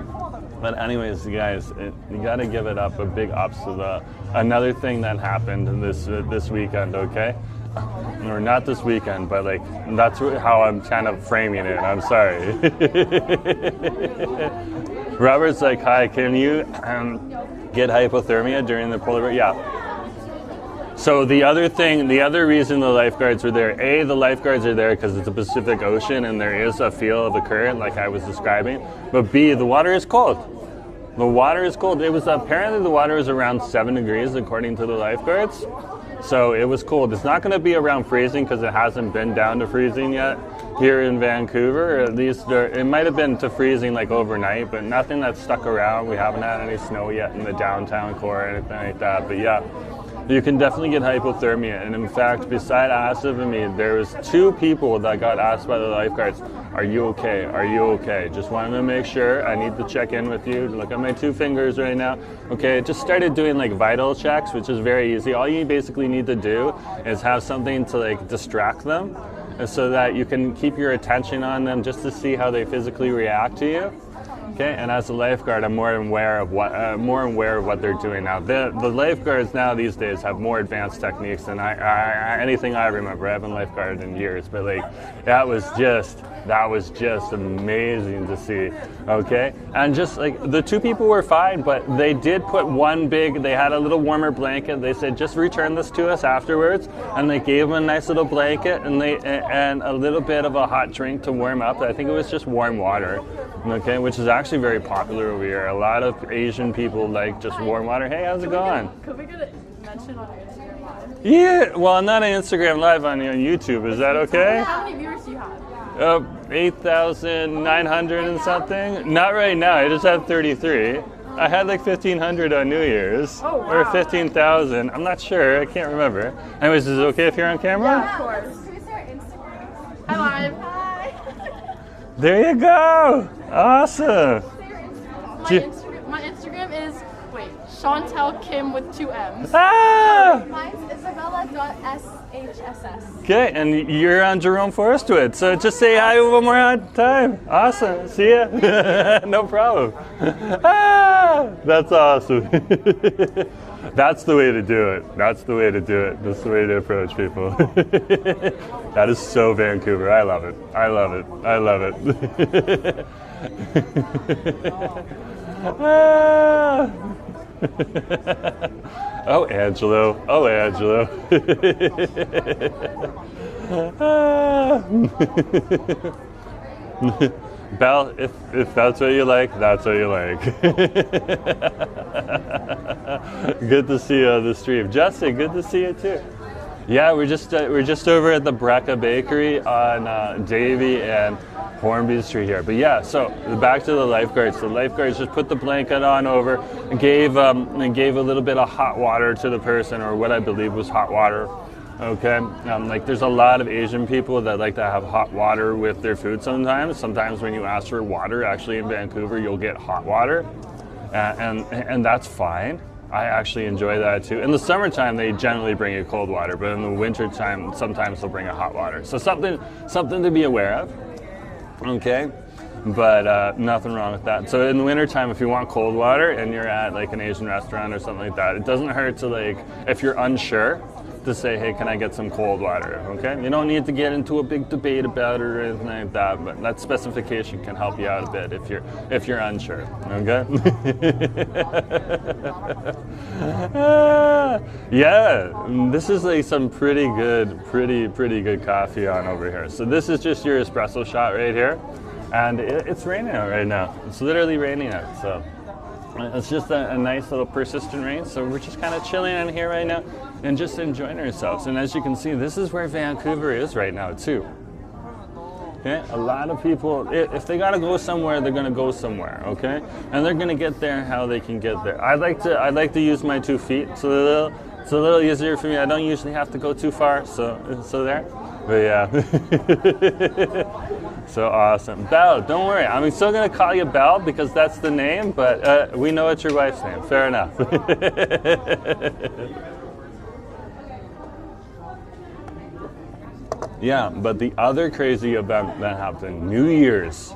But anyways, guys, you gotta give it up a big ups to another thing that happened this weekend, okay? Or not this weekend, but like, that's how I'm kind of framing it. I'm sorry. Robert's like, hi, can you get hypothermia during the polar bear? Yeah. So the other reason the lifeguards are there, A, the lifeguards are there because it's the Pacific Ocean and there is a feel of a current like I was describing, but B, the water is cold. The water is cold. Apparently the water was around 7 degrees according to the lifeguards. So it was cold. It's not going to be around freezing because it hasn't been down to freezing yet here in Vancouver. Or at least it might have been to freezing like overnight, but nothing that's stuck around. We haven't had any snow yet in the downtown core or anything like that. But yeah, You can definitely get hypothermia, and in fact, beside Asif and me, there was 2 people that got asked by the lifeguards, "Are you okay? Are you okay?" Just wanted to make sure. I need to check in with you. Look at my 2 fingers right now. Okay, just started doing like vital checks, which is very easy. All you basically need to do is have something to like distract them, so that you can keep your attention on them just to see how they physically react to you. Okay, and as a lifeguard, I'm more aware of what they're doing now. The lifeguards now these days have more advanced techniques than anything I remember. I haven't lifeguarded in years, but like that was just amazing to see. Okay, and just like the 2 people were fine, but they did put they had a little warmer blanket. They said just return this to us afterwards, and they gave them a nice little blanket and a little bit of a hot drink to warm up. I think it was just warm water. Okay, which is actually very popular over here. A lot of Asian people like just warm water. Hey, how's it going? Could we get a mention on your Instagram Live? Yeah, well, I'm not on Instagram Live, on YouTube. Is that okay? How many viewers do you have? 8,900 and something. Not right now. I just have 33. I had like 1,500 on New Year's. Oh, wow. Or 15,000. I'm not sure. I can't remember. Anyways, is it okay if you're on camera? Yeah, of course. Can we say our Instagram? Hi, Live. Hi. There you go. Awesome. My Instagram is, Chantel Kim with 2 M's. Ah! Mine's Isabella.shss. Okay, and you're on Jerome Forestwood, so just say hi one more time. Awesome. See ya. No problem. Ah, that's awesome. That's the way to do it. That's the way to do it. That's the way to approach people. That is so Vancouver. I love it. I love it. I love it. Ah. Oh, Angelo. Oh, Angelo. Belle, if that's what you like, that's what you like. Good to see you on the stream. Justin, good to see you too. Yeah, we're just over at the Breka Bakery on Davie and Hornby Street here. But yeah, so back to the lifeguards. The lifeguards just put the blanket on over and gave a little bit of hot water to the person, or what I believe was hot water. Okay, like there's a lot of Asian people that like to have hot water with their food sometimes. Sometimes when you ask for water, actually in Vancouver, you'll get hot water, and that's fine. I actually enjoy that too. In the summertime, they generally bring you cold water, but in the wintertime, sometimes they'll bring you hot water. So something to be aware of. Okay, but nothing wrong with that. So in the wintertime, if you want cold water and you're at like an Asian restaurant or something like that, it doesn't hurt to, like, if you're unsure, to say, hey, can I get some cold water? Okay, you don't need to get into a big debate about it or anything like that, but that specification can help you out a bit if you're unsure. Okay. Yeah, this is like some pretty good coffee on over here. So this is just your espresso shot right here, and it's raining out right now. It's literally raining out. So it's just a nice little persistent rain. So we're just kind of chilling in here right now and just enjoying ourselves. And as you can see, this is where Vancouver is right now too. Okay, a lot of people, if they gotta go somewhere, they're gonna go somewhere. Okay, and they're gonna get there how they can get there. I like to use my 2 feet, so it's a little easier for me. I don't usually have to go too far, so there. But yeah, so awesome. Belle, don't worry. I'm still gonna call you Belle because that's the name, but we know it's your wife's name. Fair enough. Yeah, but the other crazy event that happened, New Year's,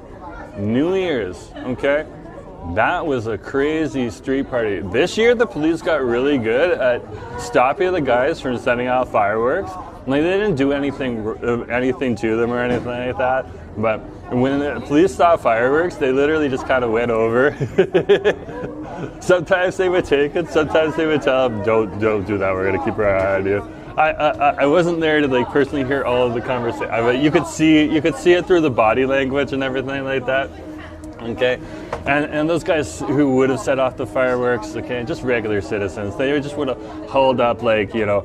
okay? That was a crazy street party. This year, the police got really good at stopping the guys from setting off fireworks. Like, they didn't do anything to them or anything like that, but when the police stopped fireworks, they literally just kind of went over. Sometimes they would take it, sometimes they would tell them, don't do that, we're gonna keep our eye on you. I wasn't there to like personally hear all of the conversation, but you could see it through the body language and everything like that. Okay, and those guys who would have set off the fireworks, okay, just regular citizens, they just would have held up like, you know,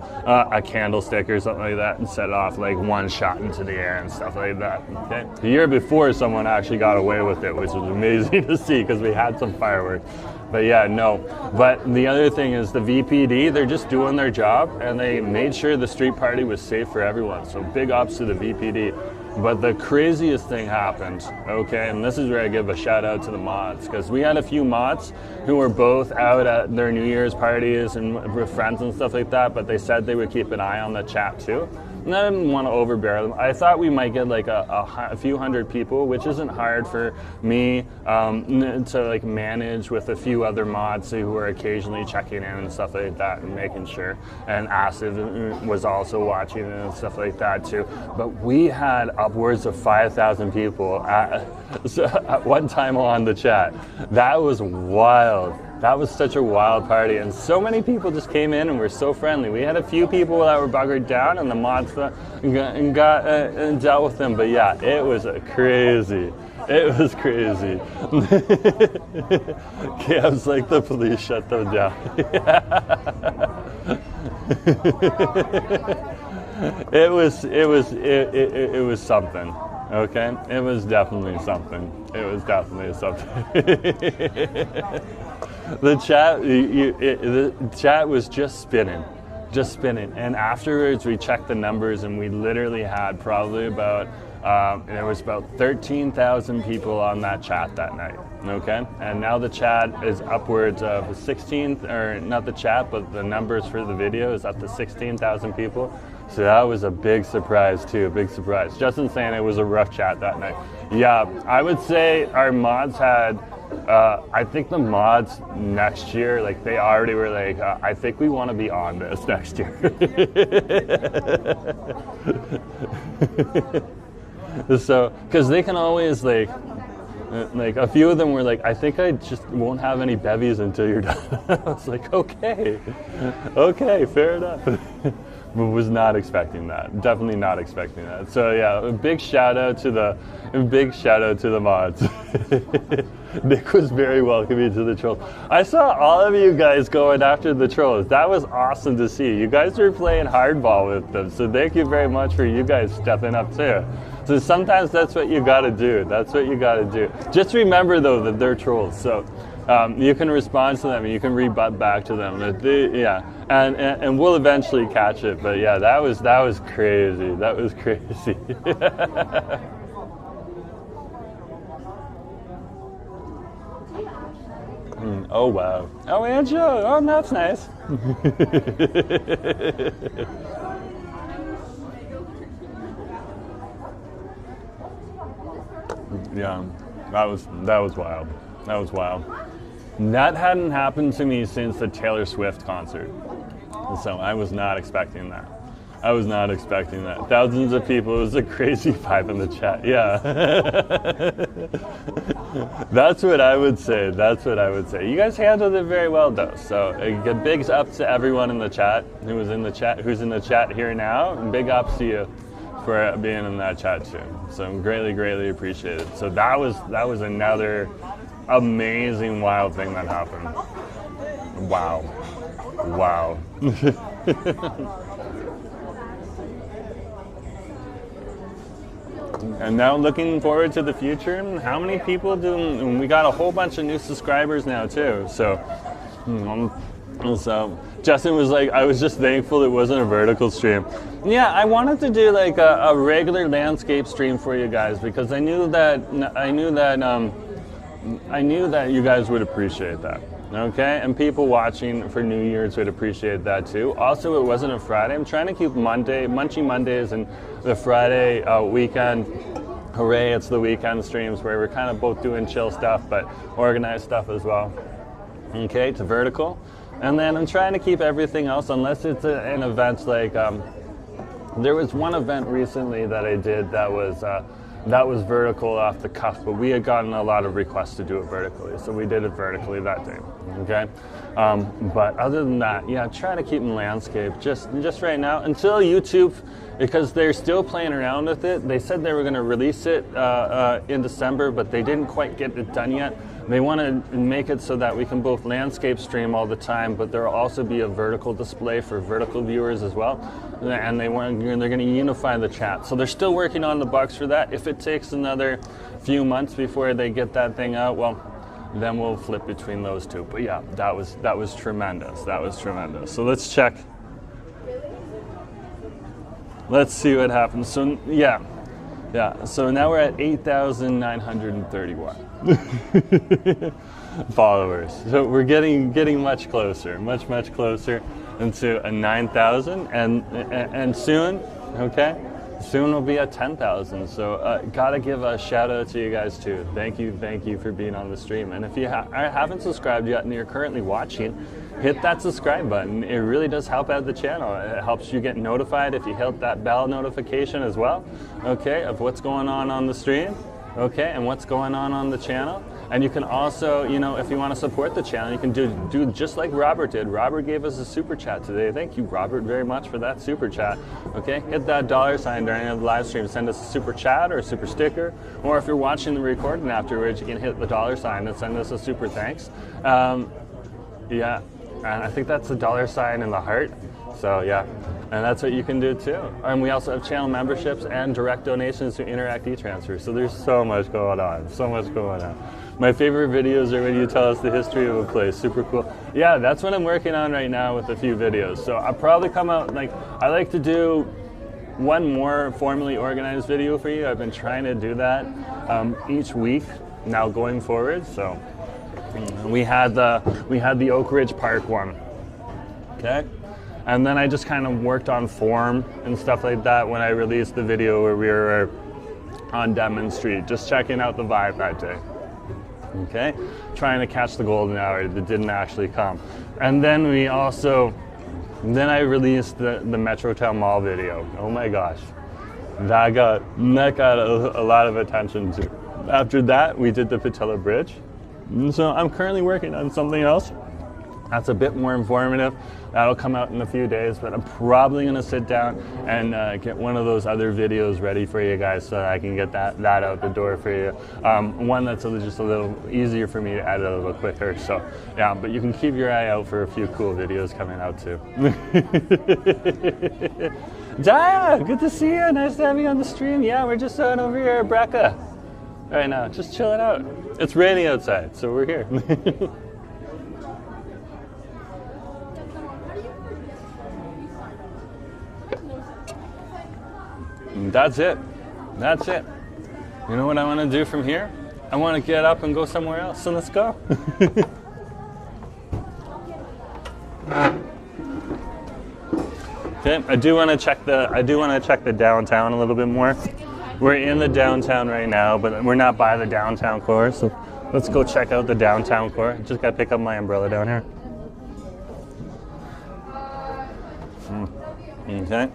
a candlestick or something like that and set off like one shot into the air and stuff like that. Okay, the year before someone actually got away with it, which was amazing to see because we had some fireworks. But yeah, no. But the other thing is the VPD, they're just doing their job and they made sure the street party was safe for everyone. So big ups to the VPD. But the craziest thing happened, okay, and this is where I give a shout out to the mods, because we had a few mods who were both out at their New Year's parties and with friends and stuff like that, but they said they would keep an eye on the chat too. And I didn't want to overbear them. I thought we might get like a few hundred people, which isn't hard for me to like manage with a few other mods who were occasionally checking in and stuff like that and making sure. And Acid was also watching and stuff like that too. But we had upwards of 5,000 people at one time on the chat. That was wild. That was such a wild party, and so many people just came in and were so friendly. We had a few people that were buggered down, and the mods got dealt with them. But yeah, it was crazy. It was crazy. Cam's like, the police shut them down. It was something. Okay, it was definitely something. It was definitely something. The chat was just spinning. And afterwards, we checked the numbers, and we literally had probably about there was about 13,000 people on that chat that night. Okay, and now the chat is upwards of 16, or not the chat, but the numbers for the video is up to 16,000 people. So that was a big surprise too, a big surprise. Justin's saying it was a rough chat that night. Yeah, I would say our mods had. I think the mods next year, like they already were like, I think we want to be on this next year. So, because they can always like a few of them were like, I think I just won't have any bevies until you're done. I was like, okay, fair enough. But was not expecting that. Definitely not expecting that. So yeah, a big shout out to the mods. Nick was very welcoming to the trolls. I saw all of you guys going after the trolls. That was awesome to see. You guys were playing hardball with them. So thank you very much for you guys stepping up too. So sometimes that's what you gotta do. That's what you gotta do. Just remember though that they're trolls. So you can respond to them and you can rebut back to them. And we'll eventually catch it. But yeah, that was crazy. That was crazy. Oh wow. Oh Angela. Oh, that's nice. Yeah, that was wild. That was wild. That hadn't happened to me since the Taylor Swift concert. So I was not expecting that. Thousands of people. It was a crazy vibe in the chat. Yeah. That's what I would say. You guys handled it very well though. So a big ups to everyone in the chat who's in the chat here now. And big ups to you for being in that chat too. So greatly appreciated. So that was another amazing wild thing that happened. Wow. And now looking forward to the future. How many people do? We got a whole bunch of new subscribers now too. So Justin was like, I was just thankful it wasn't a vertical stream. Yeah, I wanted to do like a regular landscape stream for you guys because I knew that you guys would appreciate that. Okay, and people watching for New Year's would appreciate that too. Also, it wasn't a Friday. I'm trying to keep Munchy Mondays and the Friday weekend. Hooray, it's the weekend streams where we're kind of both doing chill stuff, but organized stuff as well. Okay, to vertical. And then I'm trying to keep everything else, unless it's an event like, there was one event recently that I did that was vertical off the cuff, but we had gotten a lot of requests to do it vertically, so we did it vertically that day. Okay, but other than that, yeah, try to keep in landscape just right now until YouTube because they're still playing around with it. They said they were going to release it in December, but they didn't quite get it done yet. They want to make it so that we can both landscape stream all the time, but there will also be a vertical display for vertical viewers as well. And they're going to unify the chat. So they're still working on the bugs for that. If it takes another few months before they get that thing out, well, then we'll flip between those two. But yeah, that was tremendous. That was tremendous. So let's check. Let's see what happens. So yeah. So now we're at 8,931 followers. So we're getting much closer, much closer into a 9,000, and soon, okay, soon we'll be at 10,000. So gotta give a shout out to you guys too. Thank you for being on the stream. And if you haven't subscribed yet and you're currently watching, hit that subscribe button. It really does help out the channel. It helps you get notified if you hit that bell notification as well, okay, of what's going on the stream, okay, and what's going on the channel. And you can also, you know, if you want to support the channel, you can do just like Robert did. Robert gave us a super chat today. Thank you, Robert, very much for that super chat. Okay, hit that $sign during the live stream. Send us a super chat or a super sticker. Or if you're watching the recording afterwards, you can hit the $sign and send us a super thanks. Yeah. And I think that's the $sign in the heart. So yeah, and that's what you can do too. And we also have channel memberships and direct donations to Interact e-transfer. So there's so much going on, My favorite videos are when you tell us the history of a place. Super cool. Yeah, that's what I'm working on right now with a few videos. So I'll probably come out, I like to do one more formally organized video for you. I've been trying to do that each week now going forward. So we had the Oak Ridge Park one, okay? And then I just kind of worked on form and stuff like that when I released the video where we were on Denman Street, just checking out the vibe that day, okay? Trying to catch the golden hour that didn't actually come. And then I released the Metrotown Mall video. Oh my gosh, that got a lot of attention too. After that, we did the Patilla Bridge. So I'm currently working on something else that's a bit more informative. That'll come out in a few days, but I'm probably going to sit down and get one of those other videos ready for you guys so that I can get that out the door for you. One that's just a little easier for me to edit a little quicker. So yeah, but you can keep your eye out for a few cool videos coming out too. Jaya, good to see you. Nice to have you on the stream. Yeah, we're just over here at Breka right now, just chilling out. It's raining outside, so we're here. That's it. You know what I want to do from here? I want to get up and go somewhere else, so let's go. Okay, I do want to check the downtown a little bit more. We're in the downtown right now, but we're not by the downtown core, so let's go check out the downtown core. Just gotta pick up my umbrella down here. Okay.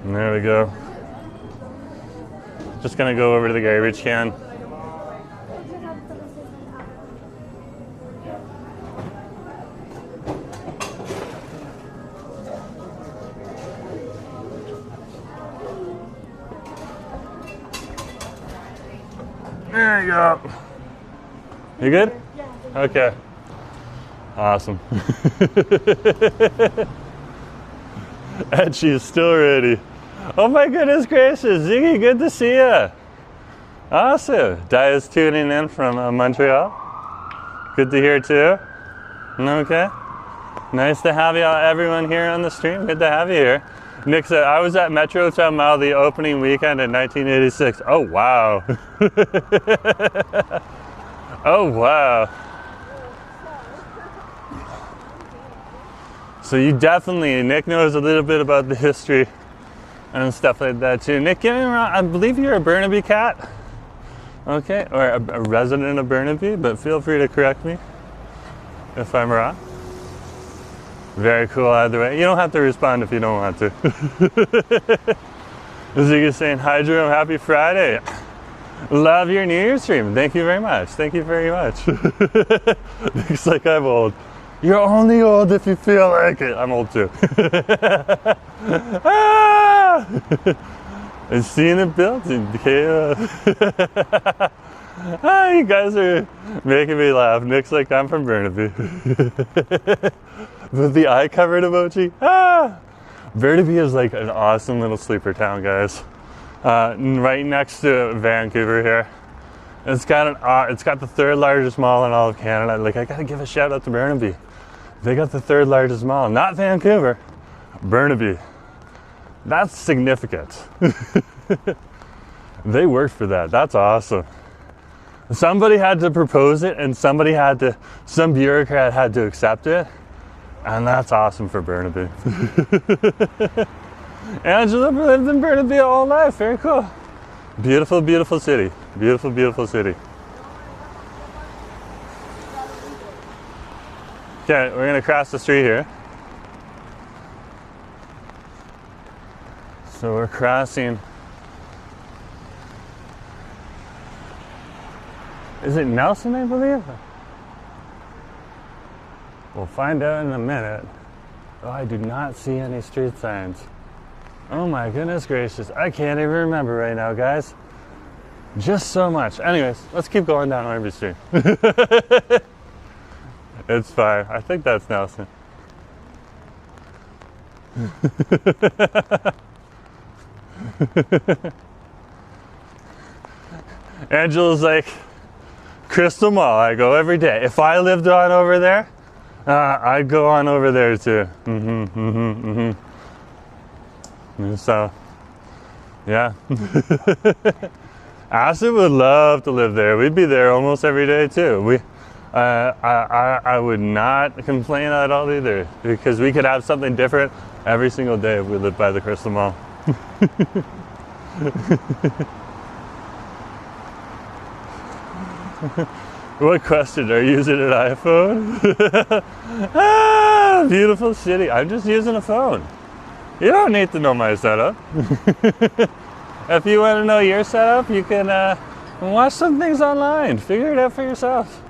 There we go. Just gonna go over to the garbage can. There you go. You good? Yeah. Okay. Awesome. And she's still ready. Oh my goodness gracious, Ziggy, good to see you. Awesome. Dia's tuning in from Montreal. Good to hear too. Okay. Nice to have everyone here on the stream. Good to have you here. Nick said, I was at Metrotown Mall the opening weekend in 1986. Oh, wow. Oh, wow. So you definitely, Nick knows a little bit about the history and stuff like that too. Nick, get me wrong, I believe you're a Burnaby cat. Okay, or a resident of Burnaby, but feel free to correct me if I'm wrong. Very cool either way. You don't have to respond if you don't want to. Ziggy's saying, hi Jerome, happy Friday. Love your New Year's stream. Thank you very much. Thank you very much. Looks like I'm old. You're only old if you feel like it. I'm old too. Ah! I'm seeing it built in Ah, you guys are making me laugh. Nick's like, I'm from Burnaby. With the eye covered emoji. Ah! Burnaby is like an awesome little sleeper town, guys. Right next to Vancouver here. It's got the third largest mall in all of Canada. Like, I gotta give a shout out to Burnaby. They got the third largest mall, not Vancouver, Burnaby. That's significant. They worked for that. That's awesome. Somebody had to propose it, and some bureaucrat had to accept it, and that's awesome for Burnaby. Angela lived in Burnaby all life. Very cool. Beautiful, beautiful city. Beautiful, beautiful city. Okay, we're gonna cross the street here. So we're crossing. Is it Nelson, I believe? We'll find out in a minute. Oh, I do not see any street signs. Oh my goodness gracious. I can't even remember right now, guys. Just so much. Anyways, let's keep going down Harbour Street. It's fine. I think that's Nelson. Angela's like, Crystal Mall, I go every day. If I lived on over there, I'd go on over there too. So, yeah. Acid would love to live there. We'd be there almost every day too. I would not complain at all either, because we could have something different every single day if we lived by the Crystal Mall. What question? Are you using an iPhone? Ah, beautiful city. I'm just using a phone. You don't need to know my setup. If you want to know your setup, you can watch some things online. Figure it out for yourself.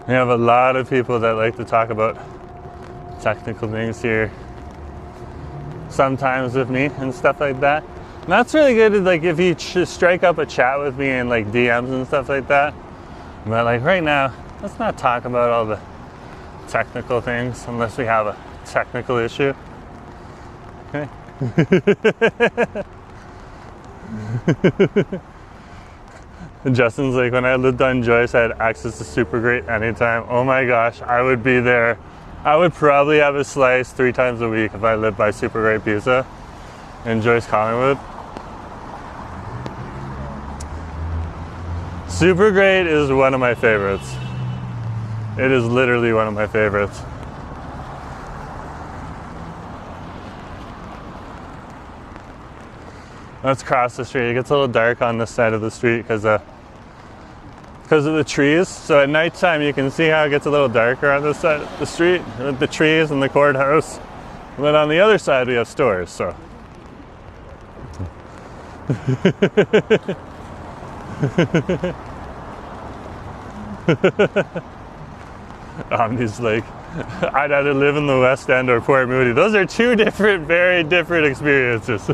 We have a lot of people that like to talk about technical things here. Sometimes with me and stuff like that. And that's really good, like if you strike up a chat with me and like DMs and stuff like that. But like right now, let's not talk about all the technical things unless we have a technical issue. Okay. Justin's like, when I lived on Joyce, I had access to Super Great anytime. Oh my gosh, I would be there. I would probably have a slice 3 times a week if I lived by Super Great Pizza in Joyce Collingwood. Super Great is one of my favorites. It is literally one of my favorites. Let's cross the street. It gets a little dark on this side of the street because of the trees. So at nighttime you can see how it gets a little darker on this side of the street with the trees and the courthouse. But on the other side we have stores, so. Omni's like, I'd either live in the West End or Port Moody. Those are two different, very different experiences.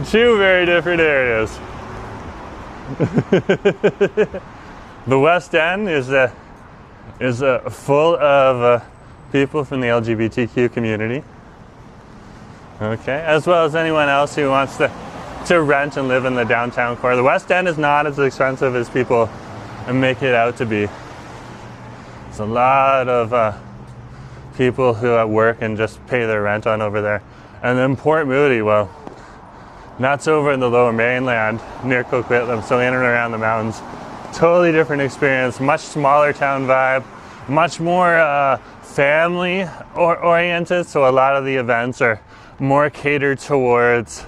Two very different areas. The West End is full of people from the LGBTQ community. Okay, as well as anyone else who wants to rent and live in the downtown core. The West End is not as expensive as people make it out to be. There's a lot of people who at work and just pay their rent on over there. And then Port Moody, well, that's over in the Lower Mainland near Coquitlam, so in and around the mountains. Totally different experience, much smaller town vibe, much more family oriented, so a lot of the events are more catered towards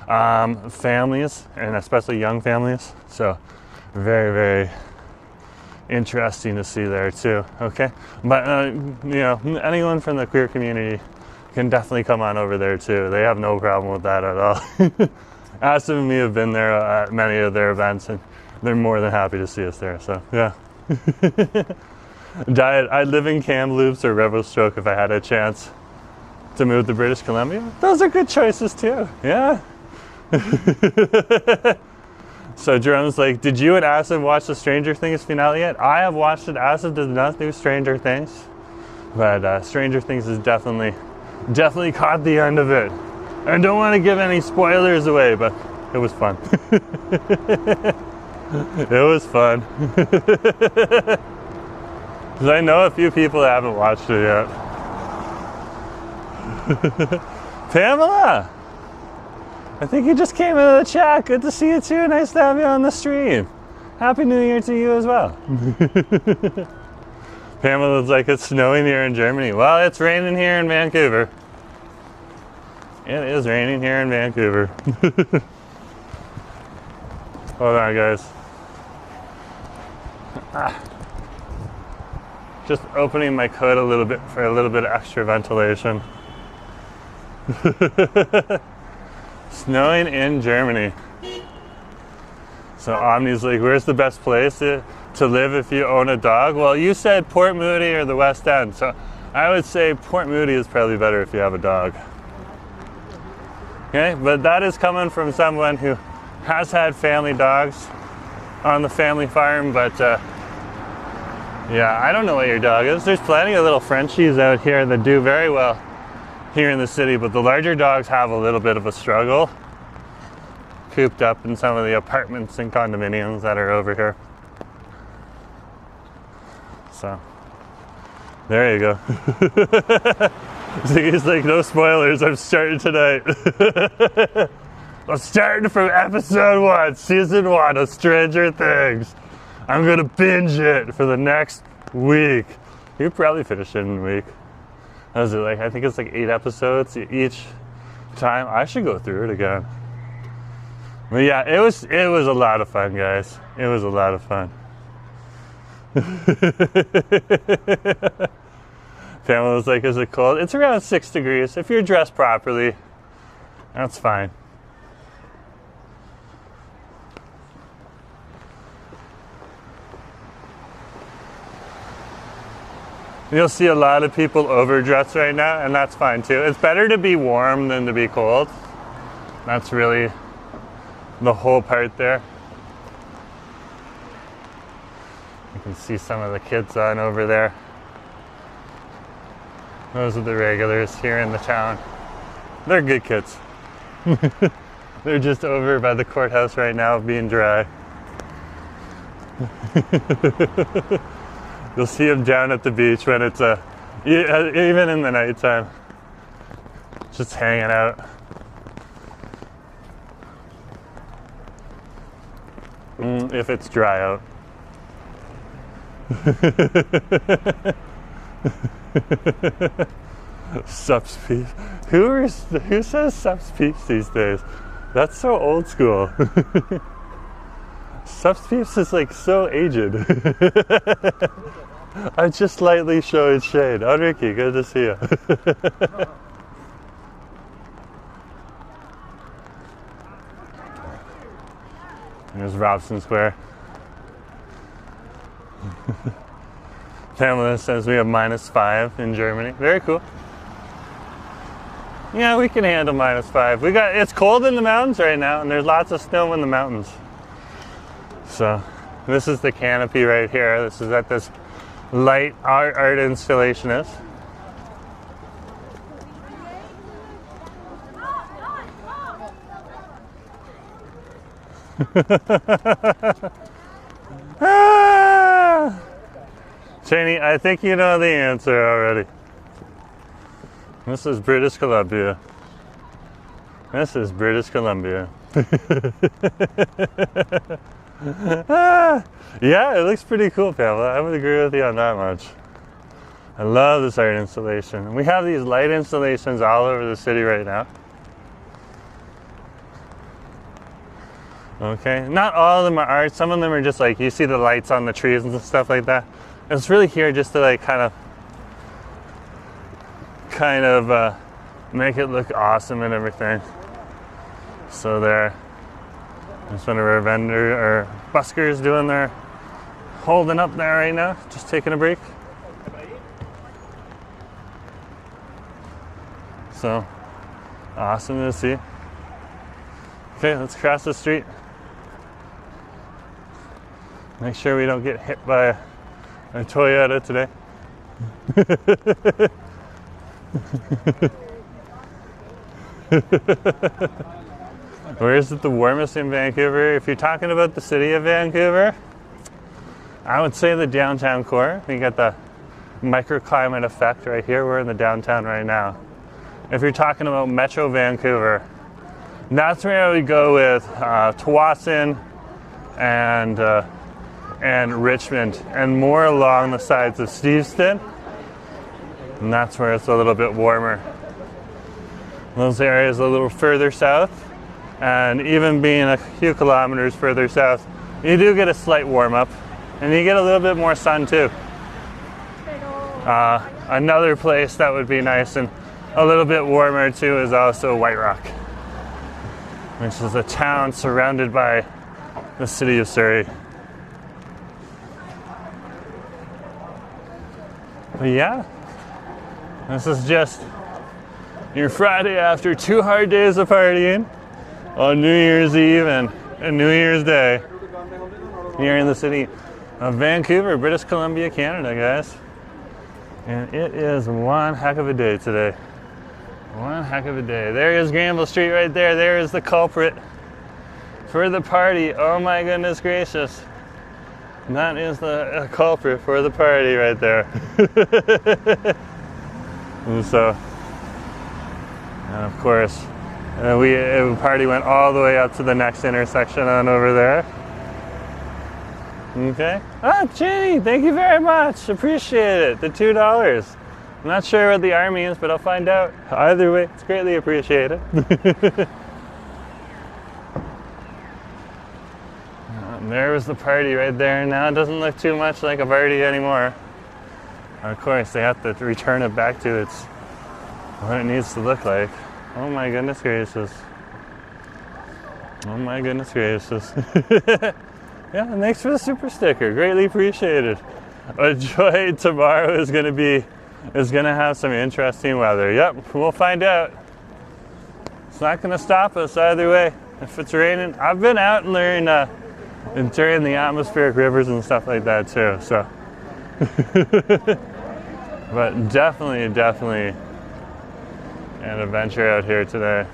families, and especially young families. So very, very interesting to see there too. Okay, but you know, anyone from the queer community can definitely come on over there too. They have no problem with that at all. Aston and me have been there at many of their events, and they're more than happy to see us there. So yeah. I'd live in Kamloops or Revelstoke if I had a chance to move to British Columbia. Those are good choices too. Yeah. So Jerome's like, did you and Asif watch the Stranger Things finale yet? I have watched it. Asif does not do Stranger Things, but Stranger Things is definitely caught the end of it. I don't want to give any spoilers away, but it was fun. It was fun. Because I know a few people that haven't watched it yet. Pamela! I think you just came into the chat. Good to see you too. Nice to have you on the stream. Happy New Year to you as well. Pamela's like, it's snowing here in Germany. Well, it's raining here in Vancouver. It is raining here in Vancouver. Hold on, guys. Just opening my coat a little bit for a little bit of extra ventilation. Snowing in Germany. So Omni's like, where's the best place to live if you own a dog? Well, you said Port Moody or the West End, so I would say Port Moody is probably better if you have a dog. Okay, but that is coming from someone who has had family dogs on the family farm, but yeah, I don't know what your dog is. There's plenty of little Frenchies out here that do very well here in the city, but the larger dogs have a little bit of a struggle, cooped up in some of the apartments and condominiums that are over here. So, there you go. He's like, no spoilers, I'm starting tonight. I'm starting from episode 1, season 1 of Stranger Things. I'm gonna binge it for the next week. You probably finish it in a week. What is it like? I think it's like 8 episodes each time. I should go through it again. But yeah, it was a lot of fun, guys. It was a lot of fun. Pamela was like, is it cold? It's around 6 degrees. If you're dressed properly, that's fine. You'll see a lot of people overdressed right now, and that's fine too. It's better to be warm than to be cold. That's really the whole part there. You can see some of the kids on over there. Those are the regulars here in the town. They're good kids. They're just over by the courthouse right now being dry. You'll see them down at the beach when it's even in the nighttime, just hanging out. If it's dry out. Subspecies. Who says subspecies these days? That's so old school. Subspecies is like so aged. I just lightly showed shade. Oh, Ricky, good to see you. There's Robson Square. Pamela says we have -5 in Germany. Very cool. Yeah, we can handle -5. It's cold in the mountains right now, and there's lots of snow in the mountains. So, this is the canopy right here. This is at this light art installation is. Cheney, I think you know the answer already. This is British Columbia. This is British Columbia. Yeah, it looks pretty cool, Pamela. I would agree with you on that much. I love this art installation. We have these light installations all over the city right now. Okay, not all of them are art. Some of them are just like, you see the lights on the trees and stuff like that. It's really here just to like kind of make it look awesome and everything. So there's one of our vendor or buskers doing their holding up there right now, just taking a break. So awesome to see. Okay, let's cross the street. Make sure we don't get hit by a Toyota today. Where is it the warmest in Vancouver? If you're talking about the city of Vancouver, I would say the downtown core. We got the microclimate effect right here. We're in the downtown right now. If you're talking about Metro Vancouver, that's where I would go with Tsawwassen and Richmond, and more along the sides of Steveston. And that's where it's a little bit warmer. Those areas a little further south, and even being a few kilometers further south, you do get a slight warm up, and you get a little bit more sun too. Another place that would be nice and a little bit warmer too is also White Rock, which is a town surrounded by the city of Surrey. But yeah, this is just your Friday after 2 hard days of partying on New Year's Eve and New Year's Day here in the city of Vancouver, British Columbia, Canada, guys. And it is one heck of a day today. One heck of a day. There is Granville Street right there. There is the culprit for the party. Oh my goodness gracious. That is the culprit for the party right there. And so, and of course, the party went all the way up to the next intersection on over there. Okay. Oh, Jenny, thank you very much. Appreciate it. The $2. I'm not sure what the army is, but I'll find out. Either way, it's greatly appreciated. And there was the party right there. Now it doesn't look too much like a party anymore. Of course, they have to return it back to its what it needs to look like. Oh my goodness gracious. Oh my goodness gracious. Yeah, and thanks for the super sticker. Greatly appreciated. Enjoy tomorrow is gonna have some interesting weather. Yep, we'll find out. It's not gonna stop us either way. If it's raining, I've been out and learning during the atmospheric rivers and stuff like that too. So, but definitely an adventure out here today.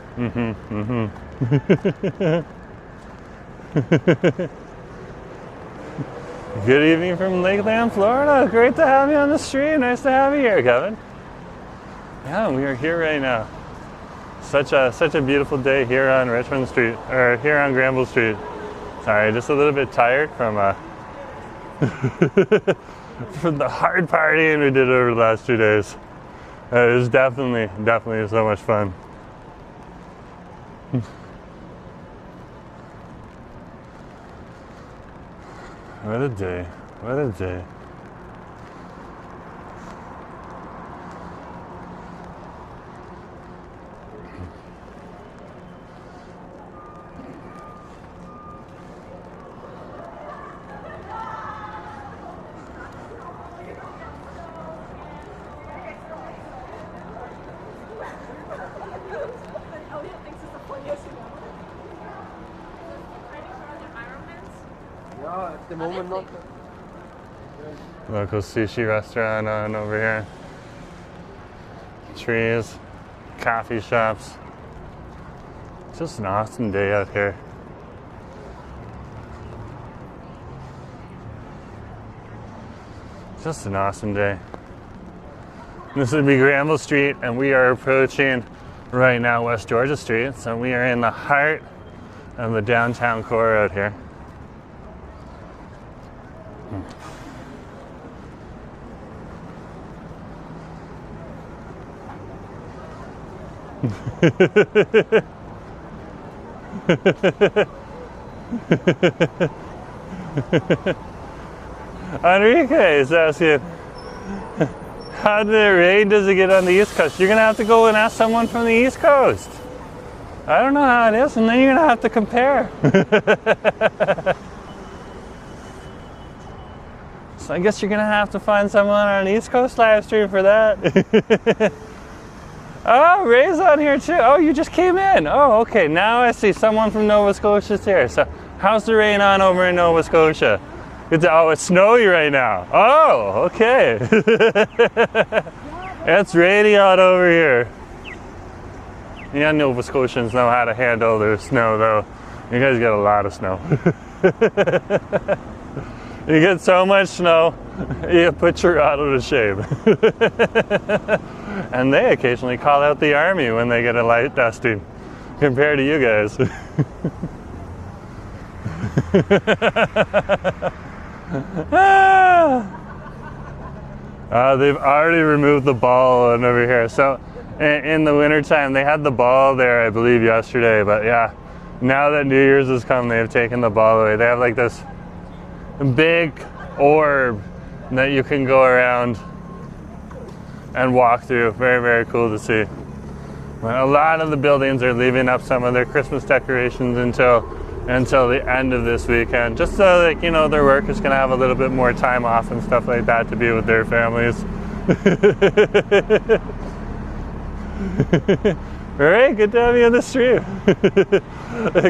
Good evening from Lakeland, Florida. Great to have you on the street. Nice to have you here, Kevin. Yeah, we are here right now. Such a beautiful day here on Richmond Street, or here on Granville Street. Sorry, just a little bit tired from from the hard partying we did over the last 2 days. It was definitely so much fun. What a day. What a day. At the moment, not. Local sushi restaurant on over here. Trees, coffee shops. Just an awesome day out here. Just an awesome day. This would be Granville Street, and we are approaching right now West Georgia Street. So we are in the heart of the downtown core out here. Enrique is asking, how did it rain? Does it get on the East Coast? You're gonna have to go and ask someone from the East Coast. I don't know how it is, and then you're gonna have to compare. So I guess you're gonna have to find someone on an East Coast live stream for that. Oh, Ray's on here too. Oh, you just came in. Oh, okay. Now I see someone from Nova Scotia's here. So how's the rain on over in Nova Scotia? Oh, it's snowy right now. Oh, okay. It's raining out over here. Yeah, Nova Scotians know how to handle their snow though. You guys get a lot of snow. You get so much snow, you put your auto to shame. And they occasionally call out the army when they get a light dusting, compared to you guys. They've already removed the ball over here. So in the wintertime, they had the ball there, I believe, yesterday. But yeah, now that New Year's has come, they've taken the ball away. They have like this big orb that you can go around and walk through. Very, very cool to see. But a lot of the buildings are leaving up some of their Christmas decorations until the end of this weekend, just so that, you know, their workers can have a little bit more time off and stuff like that to be with their families. All right, good to have you on the stream.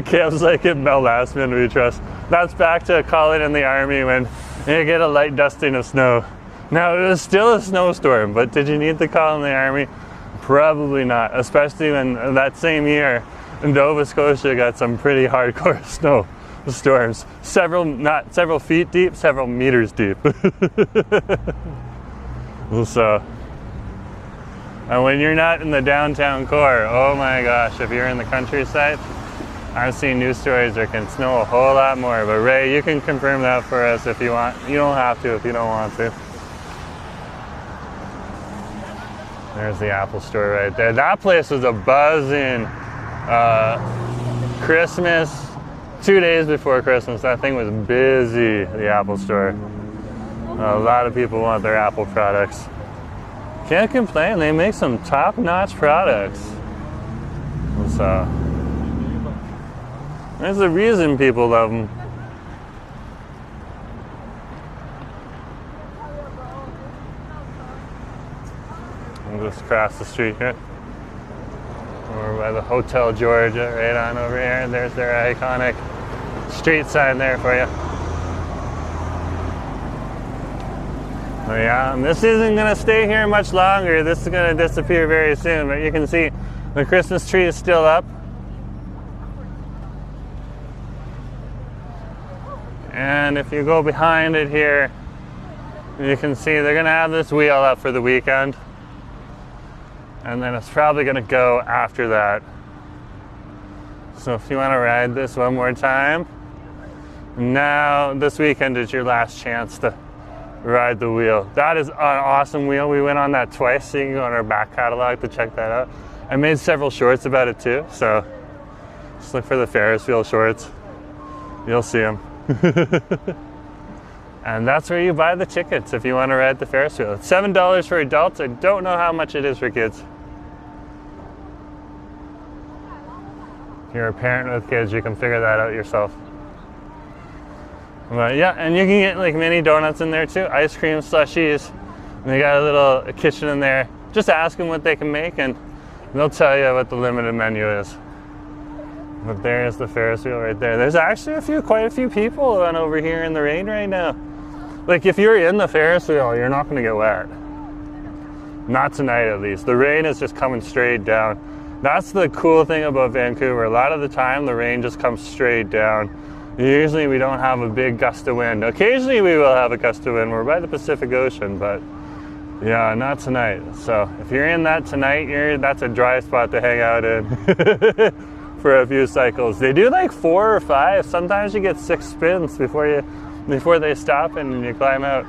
Cam's like, in Mel Lastman we trust. That's back to calling in the army when you get a light dusting of snow. Now, it was still a snowstorm, but did you need to call in the army? Probably not, especially when that same year Nova Scotia got some pretty hardcore snow storms. Not several feet deep, several meters deep. So, and when you're not in the downtown core, oh my gosh, if you're in the countryside, I've seen news stories there can snow a whole lot more. But Ray, you can confirm that for us if you want. You don't have to if you don't want to. There's the Apple store right there. That place was a buzzing. Christmas, 2 days before Christmas, that thing was busy, the Apple store. A lot of people want their Apple products. Can't complain, they make some top-notch products. So, there's a reason people love them. We'll just cross the street here. We're by the Hotel Georgia, right on over here. There's their iconic street sign there for you. Oh yeah, and this isn't going to stay here much longer. This is going to disappear very soon, but you can see the Christmas tree is still up. And if you go behind it here, you can see they're going to have this wheel up for the weekend. And then it's probably going to go after that. So if you want to ride this one more time, now this weekend is your last chance to ride the wheel. That is an awesome wheel. We went on that twice, so you can go on our back catalog to check that out. I made several shorts about it too, so just look for the Ferris wheel shorts. You'll see them. And that's where you buy the tickets if you want to ride the Ferris wheel. It's $7 for adults. I don't know how much it is for kids. If you're a parent with kids, you can figure that out yourself. But yeah, and you can get like mini donuts in there too, ice cream, slushies. And they got a little kitchen in there. Just ask them what they can make and they'll tell you what the limited menu is. But there's the Ferris wheel right there. There's actually quite a few people on over here in the rain right now. Like if you're in the Ferris wheel, you're not going to get wet. Not tonight at least. The rain is just coming straight down. That's the cool thing about Vancouver. A lot of the time the rain just comes straight down. Usually we don't have a big gust of wind. Occasionally we will have a gust of wind. We're by the Pacific Ocean, but yeah, not tonight. So if you're in that tonight, that's a dry spot to hang out in for a few cycles. They do like 4 or 5. Sometimes you get 6 spins before they stop and you climb out.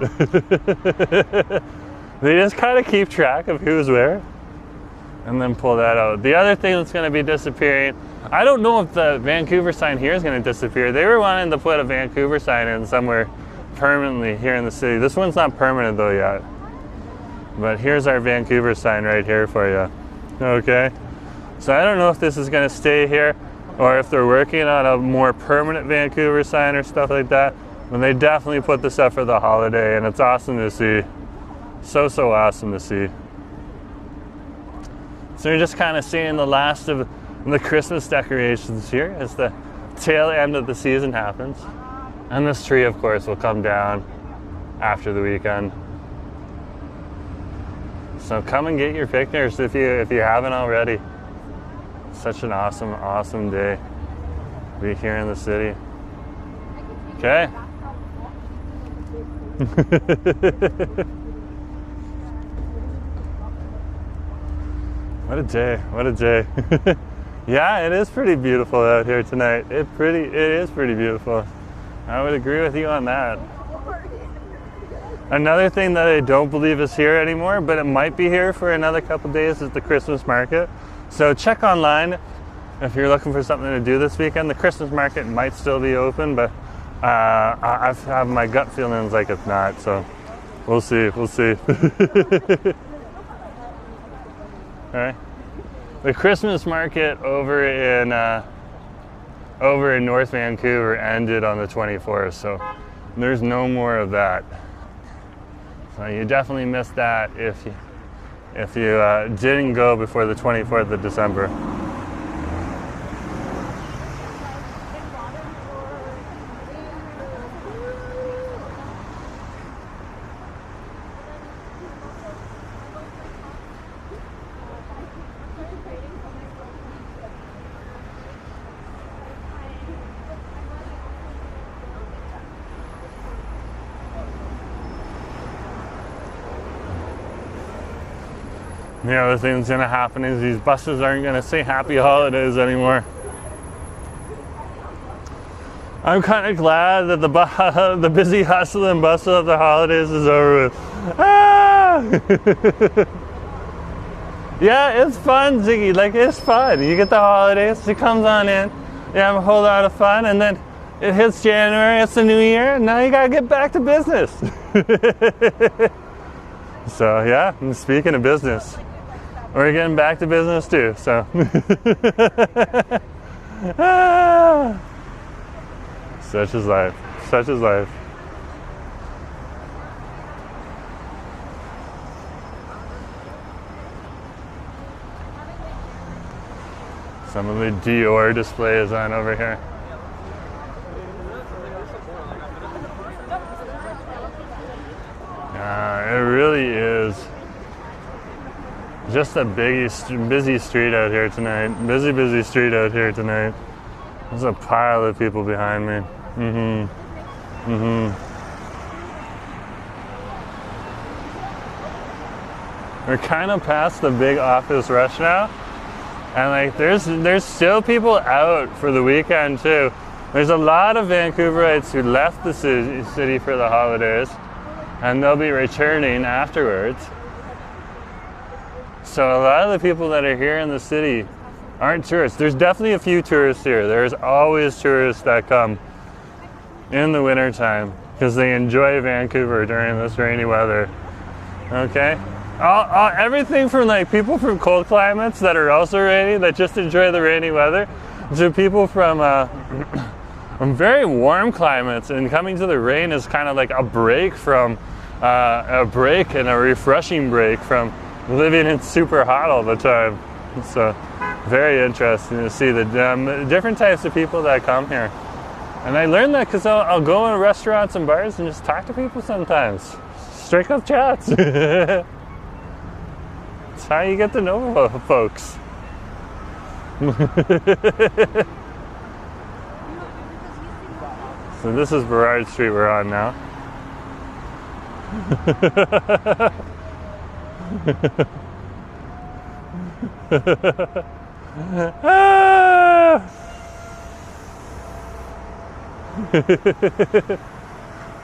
They just kind of keep track of who's where and then pull that out. The other thing that's going to be disappearing, I don't know if the Vancouver sign here is going to disappear. They were wanting to put a Vancouver sign in somewhere permanently here in the city. This one's not permanent though yet. But here's our Vancouver sign right here for you. Okay. So I don't know if this is going to stay here or if they're working on a more permanent Vancouver sign or stuff like that. But they definitely put this up for the holiday, and it's awesome to see. So awesome to see. So you're just kind of seeing the last of the Christmas decorations here as the tail end of the season happens. And this tree, of course, will come down after the weekend. So come and get your pictures if you haven't already. Such an awesome day to be here in the city. Okay. What a day, what a day. Yeah, it is pretty beautiful out here tonight. It is pretty beautiful. I would agree with you on that. Another thing that I don't believe is here anymore, but it might be here for another couple days, is the Christmas market. So check online if you're looking for something to do this weekend. The Christmas market might still be open, but I have my gut feelings like it's not, so we'll see. Alright. The Christmas market over in North Vancouver ended on the 24th, so there's no more of that. So you definitely missed that if you didn't go before the 24th of December. The other thing that's going to happen is these buses aren't going to say happy holidays anymore. I'm kind of glad that the busy hustle and bustle of the holidays is over with. Ah! Yeah, it's fun, Ziggy. Like, it's fun. You get the holidays, it comes on in, you have a whole lot of fun, and then it hits January, it's the new year, and now you got to get back to business. So, yeah, and speaking of business, we're getting back to business too, so. Ah. Such is life, such is life. Some of the Dior display is on over here. It really is just a busy street out here tonight. Busy street out here tonight. There's a pile of people behind me. We're kind of past the big office rush now, and like there's still people out for the weekend too. There's a lot of Vancouverites who left the city for the holidays, and they'll be returning afterwards. So a lot of the people that are here in the city aren't tourists. There's definitely a few tourists here. There's always tourists that come in the winter time because they enjoy Vancouver during this rainy weather. Okay? Everything from like people from cold climates that are also rainy, that just enjoy the rainy weather, to people from very warm climates, and coming to the rain is kind of like a break and a refreshing break from living in super hot all the time. So very interesting to see the different types of people that come here. And I learned that because I'll go in restaurants and bars and just talk to people sometimes. Strike up chats. That's how you get to know folks. So this is Burrard Street we're on now.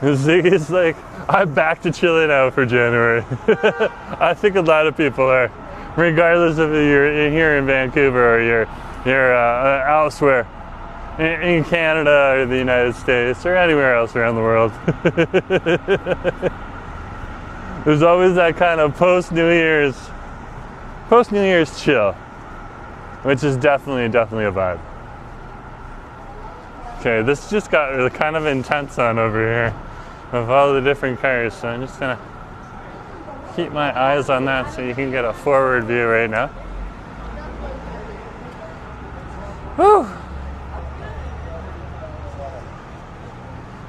Ziggy's like, I'm back to chilling out for January. I think a lot of people are, regardless of if you're here in Vancouver or you're you're elsewhere in Canada or the United States or anywhere else around the world. There's always that kind of post-New Year's chill, which is definitely a vibe. Okay, this just got kind of intense on over here of all the different cars, so I'm just gonna keep my eyes on that so you can get a forward view right now. Whew!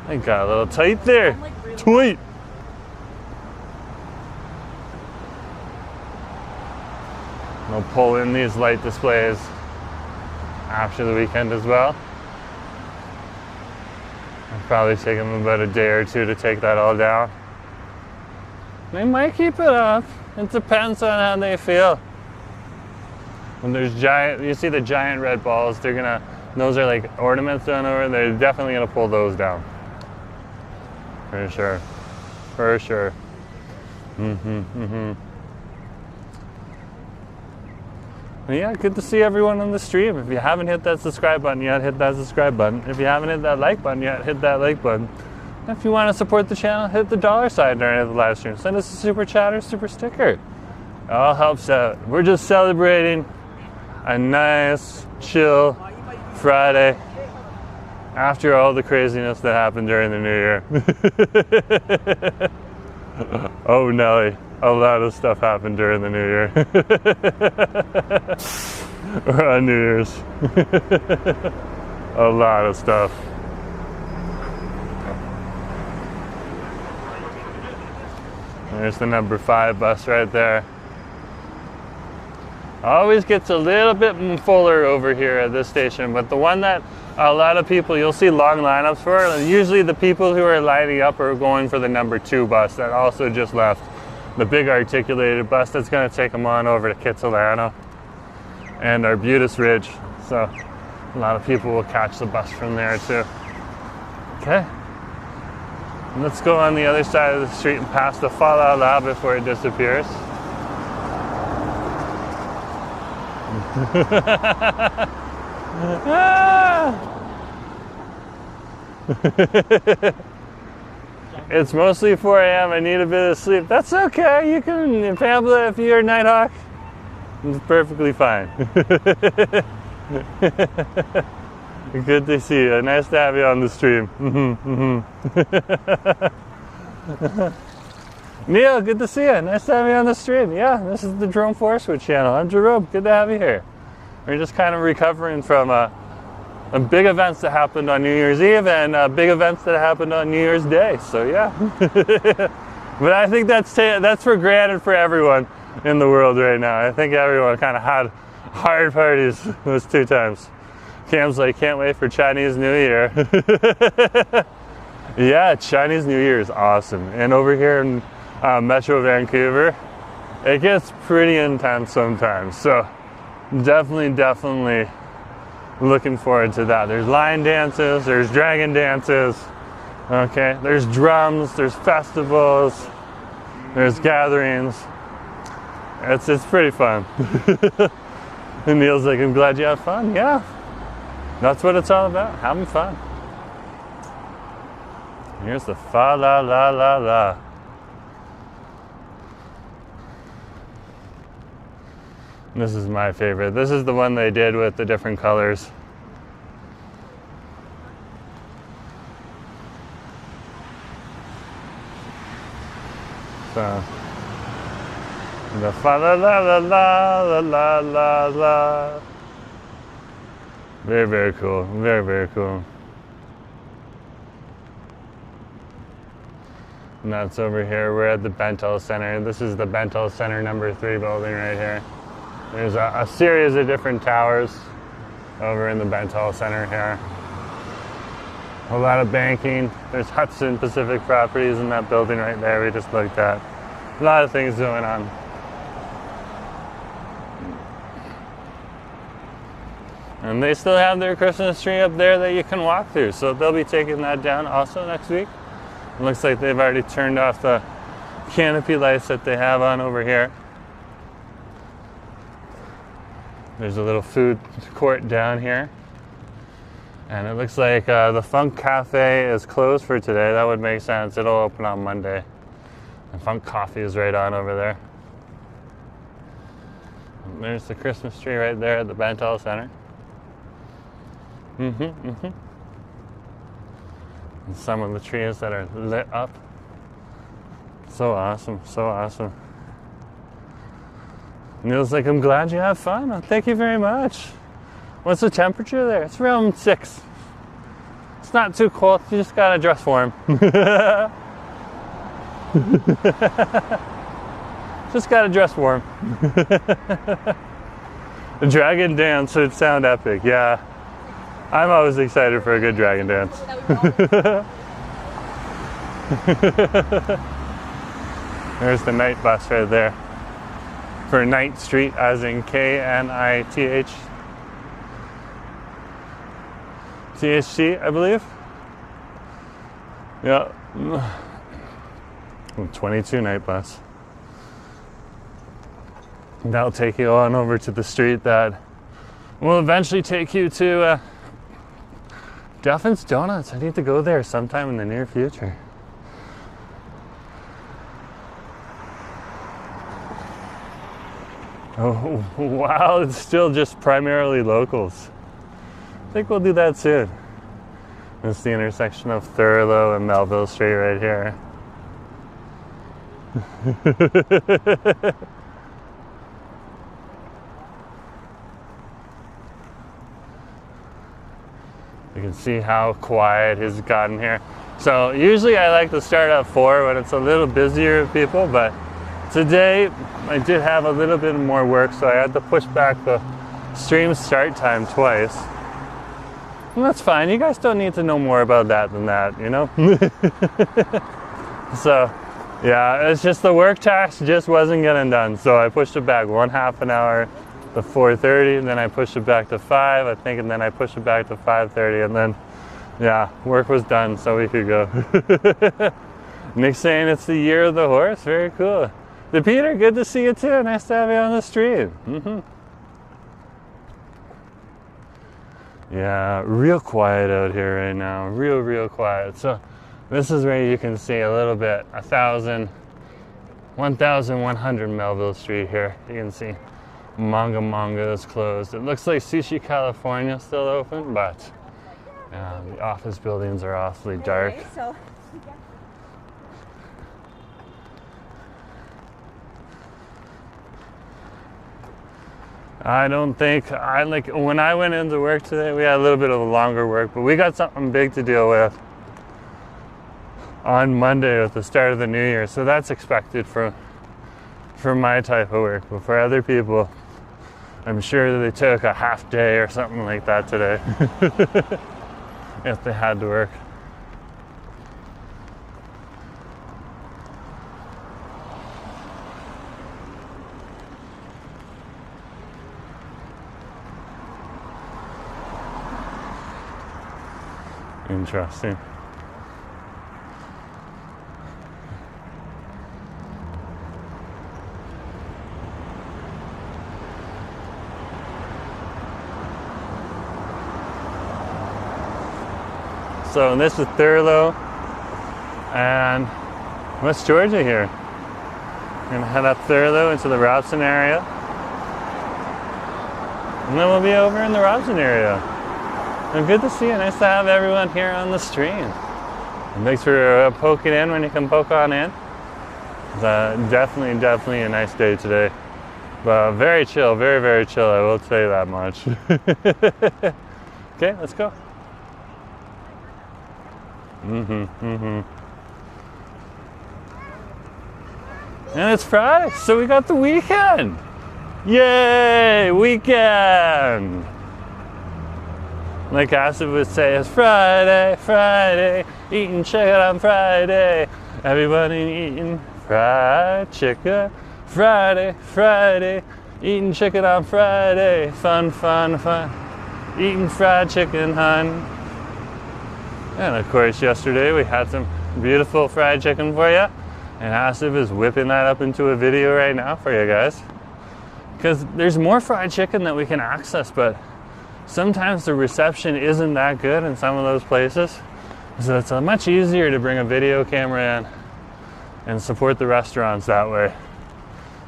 I got a little tight there. Tight! We'll pull in these light displays after the weekend as well. It'll probably take them about a day or two to take that all down. They might keep it up. It depends on how they feel. When there's you see the giant red balls, those are like ornaments down over, they're definitely gonna pull those down. For sure. For sure. Well, yeah, good to see everyone on the stream. If you haven't hit that subscribe button yet, hit that subscribe button. If you haven't hit that like button yet, hit that like button. If you want to support the channel, hit the dollar sign during the live stream. Send us a super chat or super sticker. It all helps out. We're just celebrating a nice, chill Friday after all the craziness that happened during the new year. Oh, Nelly. A lot of stuff happened during the new year. Or on New Year's. A lot of stuff. There's the number 5 bus right there. Always gets a little bit fuller over here at this station, but the one that a lot of people, you'll see long lineups for, usually the people who are lining up are going for the number 2 bus that also just left. The big articulated bus that's going to take them on over to Kitsilano and Arbutus Ridge. So a lot of people will catch the bus from there too. Okay. Let's go on the other side of the street and pass the Fa La La before it disappears. It's mostly 4 a.m. I need a bit of sleep. That's okay. You can, Pamela, if you're a Nighthawk, it's perfectly fine. Good to see you. Nice to have you on the stream. Neil, good to see you. Nice to have you on the stream. Yeah, this is the Drone Forcewood channel. I'm Jerome. Good to have you here. We're just kind of recovering from big events that happened on New Year's Eve and big events that happened on New Year's Day. So yeah. But I think that's for granted for everyone in the world right now. I think everyone kind of had hard parties those 2 times. Cam's like, can't wait for Chinese New Year. Yeah, Chinese New Year is awesome. And over here in Metro Vancouver, it gets pretty intense sometimes. So definitely looking forward to that. There's line dances, there's dragon dances, okay, there's drums, there's festivals, there's gatherings. It's pretty fun. And Neil's like, I'm glad you have fun. Yeah, that's what it's all about, having fun. Here's the Fa La La La La. This is my favorite. This is the one they did with the different colors. So, the Fa La La La La La La La. Very, very cool. Very, very cool. And that's over here. We're at the Bentel Center. This is the Bentel Center number 3 building right here. There's a series of different towers over in the Bentel Center here. A lot of banking. There's Hudson Pacific Properties in that building right there we just looked at. A lot of things going on. And they still have their Christmas tree up there that you can walk through. So they'll be taking that down also next week. It looks like they've already turned off the canopy lights that they have on over here. There's a little food court down here. And it looks like the Funk Cafe is closed for today. That would make sense. It'll open on Monday. And Funk Coffee is right on over there. And there's the Christmas tree right there at the Bentel Center. And some of the trees that are lit up. So awesome, so awesome. Neil's like, I'm glad you have fun. Well, thank you very much. What's the temperature there? It's around 6. It's not too cold. You just gotta dress for him. Just gotta dress for him. The dragon dance would sound epic. Yeah, I'm always excited for a good dragon dance. There's the night bus right there. For Night Street, as in K-N-I-T-H. THC, I believe. Yeah. 22 night bus. That'll take you on over to the street that will eventually take you to Duffin's Donuts. I need to go there sometime in the near future. Oh, wow, it's still just primarily locals. I think we'll do that soon. This is the intersection of Thurlow and Melville Street right here. You can see how quiet it's gotten here. So usually I like to start at 4 when it's a little busier with people, but today I did have a little bit more work, so I had to push back the stream start time twice. And that's fine. You guys don't need to know more about that than that, you know? So, yeah, it's just the work task just wasn't getting done. So I pushed it back 1/2 an hour to 4:30, and then I pushed it back to 5, I think, and then I pushed it back to 5:30, and then, yeah, work was done, so we could go. Nick's saying it's the year of the horse. Very cool. The Peter, good to see you too. Nice to have you on the stream. Yeah, real quiet out here right now. Real quiet. So this is where you can see a little bit. 1100 Melville Street here. You can see Manga is closed. It looks like Sushi California is still open, but the office buildings are awfully dark. I don't think, when I went into work today, we had a little bit of a longer work, but we got something big to deal with on Monday with the start of the new year. So that's expected for my type of work. But for other people, I'm sure that they took a half day or something like that today if they had to work. Interesting. So this is Thurlow and West Georgia here. We're gonna head up Thurlow into the Robson area, and then we'll be over in the Robson area. And good to see you. Nice to have everyone here on the stream. And thanks for poking in when you can poke on in. It's definitely a nice day today. But very chill, very chill, I will tell you that much. Okay, let's go. And it's Friday, so we got the weekend. Yay, weekend. Like Acid would say, it's Friday, eating chicken on Friday. Everybody eating fried chicken. Friday, eating chicken on Friday. Fun. Eating fried chicken, hun. And of course, yesterday we had some beautiful fried chicken for you. And Acid is whipping that up into a video right now for you guys. because there's more fried chicken that we can access, but sometimes the reception isn't that good in some of those places. So it's much easier to bring a video camera in and support the restaurants that way.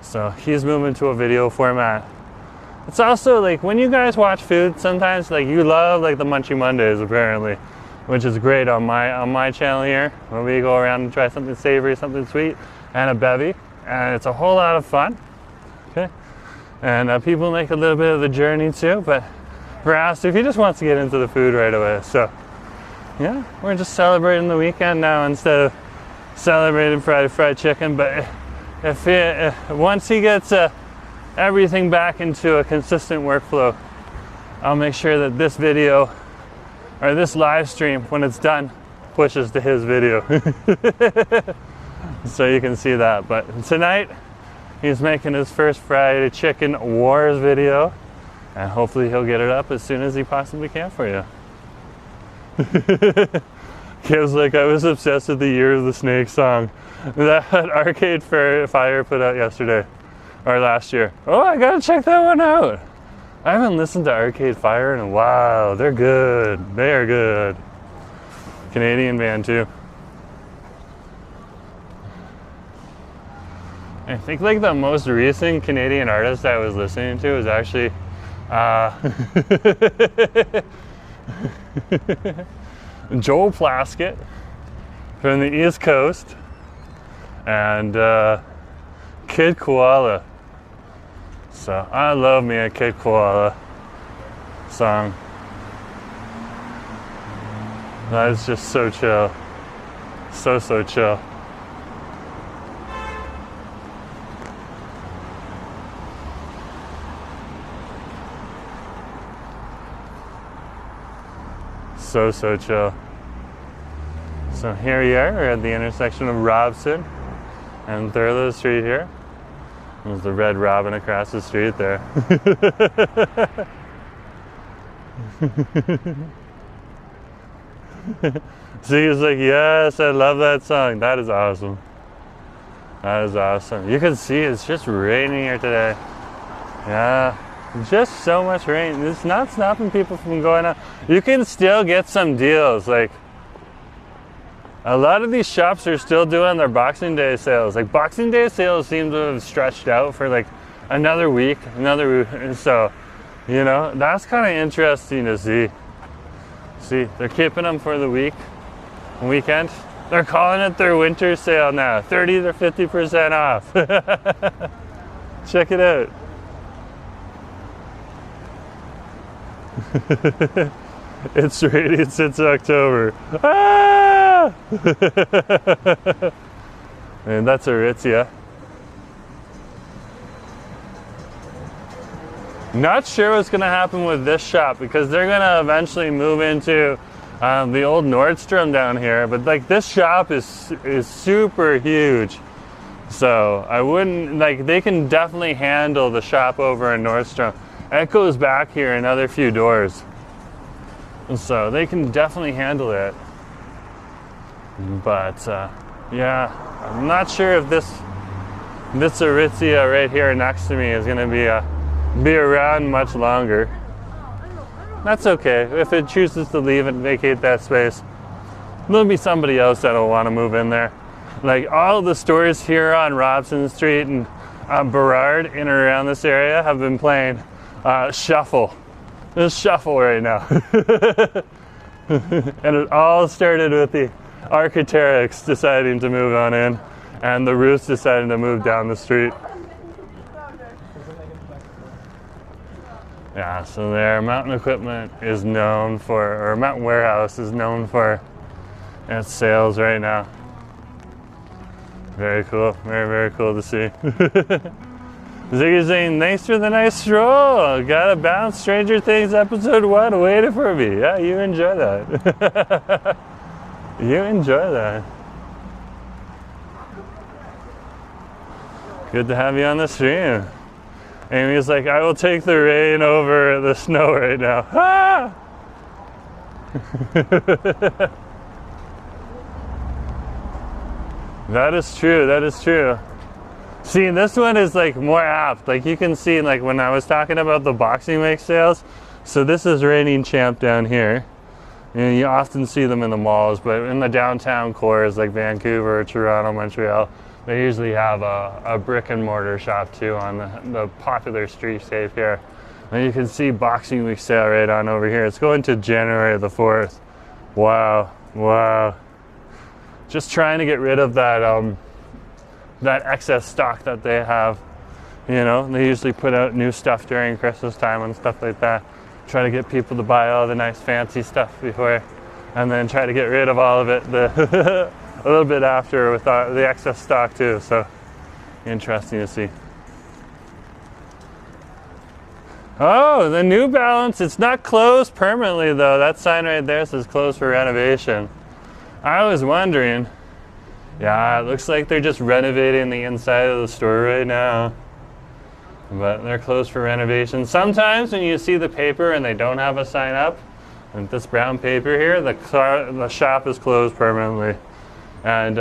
So he's moving to a video format. It's also like when you guys watch food, sometimes like you love like the Munchie Mondays apparently, which is great on my channel here, when we go around and try something savory, something sweet, and a bevy, and it's a whole lot of fun. Okay, and people make a little bit of the journey too, but for us, if he just wants to get into the food right away, so yeah, we're just celebrating the weekend now instead of celebrating fried chicken. But once he gets everything back into a consistent workflow, I'll make sure that this video or this live stream, when it's done, pushes to his video. So you can see that. But tonight he's making his first fried chicken wars video, and hopefully he'll get it up as soon as he possibly can for you. Kev's like, I was obsessed with the Year of the Snake song that Arcade Fire put out yesterday or last year. Oh, I gotta check that one out. I haven't listened to Arcade Fire in a while. They're good. They are good. Canadian band too. I think like the most recent Canadian artist I was listening to was actually Joel Plaskett from the East Coast and Kid Koala. So I love me a Kid Koala song. That is just so chill. So chill. So chill. So here we are, we're at the intersection of Robson and Thurlow Street here. There's the Red Robin across the street there. So he was like, yes, I love that song. That is awesome. That is awesome. You can see it's just raining here today. Yeah. Just so much rain. It's not stopping people from going out. You can still get some deals. Like a lot of these shops are still doing their Boxing Day sales. Like Boxing Day sales seem to have stretched out for like another week, so you know, that's kind of interesting to see. See, they're keeping them for the weekend. They're calling it their winter sale now. 30 to 50% off. Check it out. It's raining since October. Ah! And that's Aritzia. Not sure what's gonna happen with this shop because they're gonna eventually move into the old Nordstrom down here. But like this shop is super huge, so I wouldn't like. They can definitely handle the shop over in Nordstrom. It goes back here another few doors, and so they can definitely handle it. But yeah, I'm not sure if this Aritzia right here next to me is going to be around much longer. That's okay. If it chooses to leave and vacate that space, there'll be somebody else that'll want to move in there. Like all the stores here on Robson Street and Burrard in and around this area have been playing Shuffle. There's Shuffle right now. And it all started with the Architects deciding to move on in and the Roos deciding to move down the street. Yeah, so there, Mountain Equipment is known for, or Mountain Warehouse is known for its sales right now. Very cool, very, very cool to see. Ziggy's saying, thanks for the nice stroll. Gotta bounce, Stranger Things episode 1 waiting for me. Yeah, you enjoy that. You enjoy that. Good to have you on the stream. Amy's like, I will take the rain over the snow right now. Ah! That is true, that is true. See, this one is like more apt. Like you can see, like when I was talking about the boxing week sales, so this is reigning champ down here. And you often see them in the malls, but in the downtown cores like Vancouver, Toronto, Montreal, they usually have a brick and mortar shop too on the popular streetscape here. And you can see Boxing Week sale right on over here. It's going to January the 4th. Wow, wow. Just trying to get rid of that that excess stock that they have. You know, they usually put out new stuff during Christmas time and stuff like that. Try to get people to buy all the nice fancy stuff before, and then try to get rid of all of it a little bit after with the excess stock too. So interesting to see. Oh, the New Balance, it's not closed permanently though. That sign right there says closed for renovation. I was wondering, yeah, it looks like they're just renovating the inside of the store right now. But they're closed for renovation. Sometimes when you see the paper and they don't have a sign up, like this brown paper here, the shop is closed permanently. And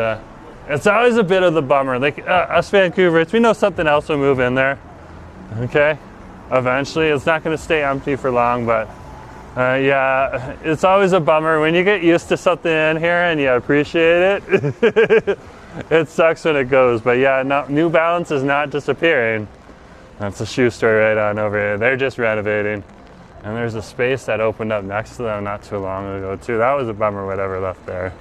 it's always a bit of the bummer. Like us Vancouverites, we know something else will move in there. Okay? Eventually, it's not going to stay empty for long, but yeah, it's always a bummer when you get used to something in here and you appreciate it. It sucks when it goes, but yeah, no, New Balance is not disappearing. That's a shoe store right on over here. They're just renovating, and there's a space that opened up next to them not too long ago too. That was a bummer, whatever left there.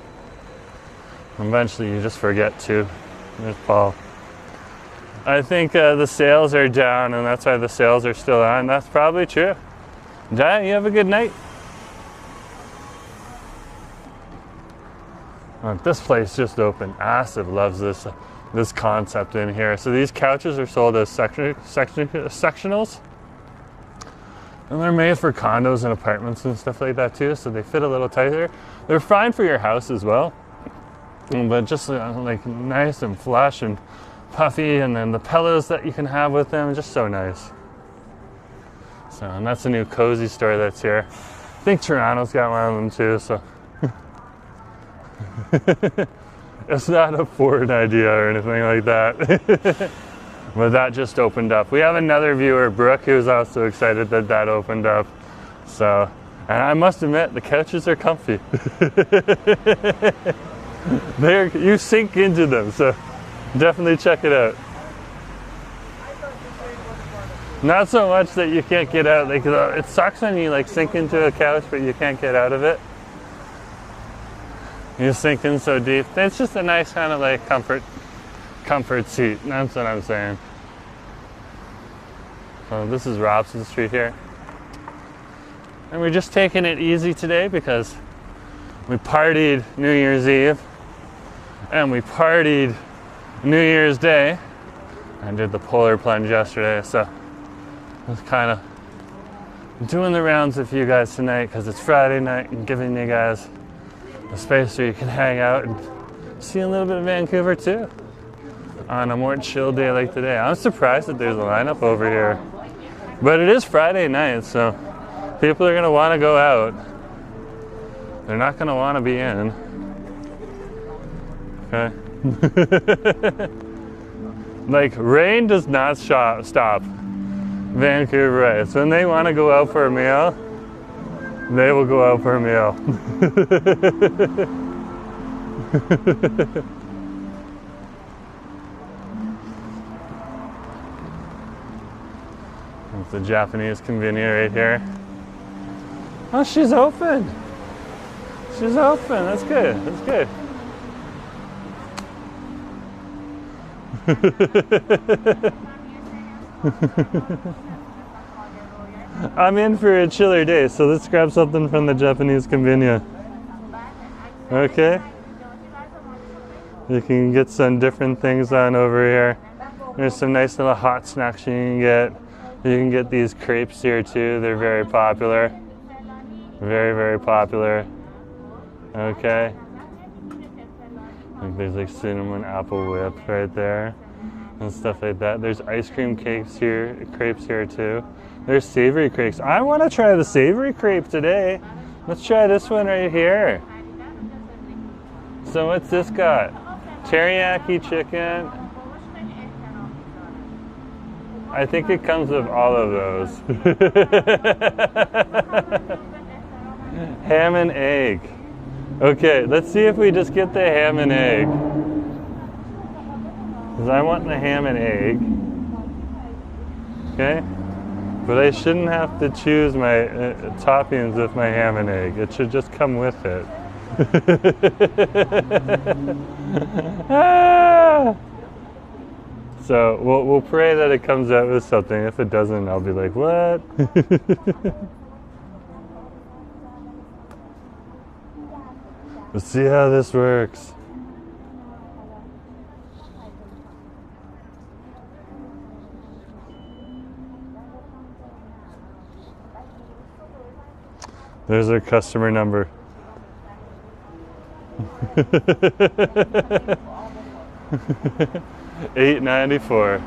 Eventually, you just forget too. There's Paul. I think the sales are down, and that's why the sales are still on. That's probably true. Jai, you have a good night. Oh, this place just opened. Acid loves this concept in here. So these couches are sold as sectionals. And they're made for condos and apartments and stuff like that too. So they fit a little tighter. They're fine for your house as well. But just like nice and flush and puffy, and then the pillows that you can have with them, just so nice. So, and that's a new cozy store that's here. I think Toronto's got one of them too, so. It's not a foreign idea or anything like that. But that just opened up. We have another viewer, Brooke, who's also excited that that opened up. So, and I must admit, the couches are comfy. You sink into them, so definitely check it out. Not so much that you can't get out. Like, it sucks when you like sink into a couch, but you can't get out of it. You sink in so deep. It's just a nice kind of like comfort seat. That's what I'm saying. So this is Robson Street here. And we're just taking it easy today because we partied New Year's Eve and we partied New Year's Day. I did the polar plunge yesterday, so I was kind of doing the rounds with you guys tonight because it's Friday night and giving you guys a space where you can hang out and see a little bit of Vancouver too on a more chill day like today. I'm surprised that there's a lineup over here, but it is Friday night, so people are going to want to go out. They're not going to want to be in. Okay. Like, rain does not stop Vancouverites. When they want to go out for a meal, they will go out for a meal. That's the Japanese Konbinya right here. Oh, she's open. She's open. That's good. That's good. I'm in for a chiller day, so let's grab something from the Japanese Konbinya. Okay? You can get some different things on over here. There's some nice little hot snacks you can get. You can get these crepes here too. They're very popular. Very, very popular. Okay? Like there's like cinnamon apple whip right there and stuff like that. There's ice cream cakes here, crepes here too. There's savory crepes. I want to try the savory crepe today. Let's try this one right here. So what's this got? Teriyaki chicken. I think it comes with all of those. Ham and egg. Okay, let's see if we just get the ham and egg. Because I want the ham and egg. Okay? But I shouldn't have to choose my toppings with my ham and egg. It should just come with it. Ah! So we'll pray that it comes out with something. If it doesn't, I'll be like, what? Let's see how this works. There's our customer number. $8.94.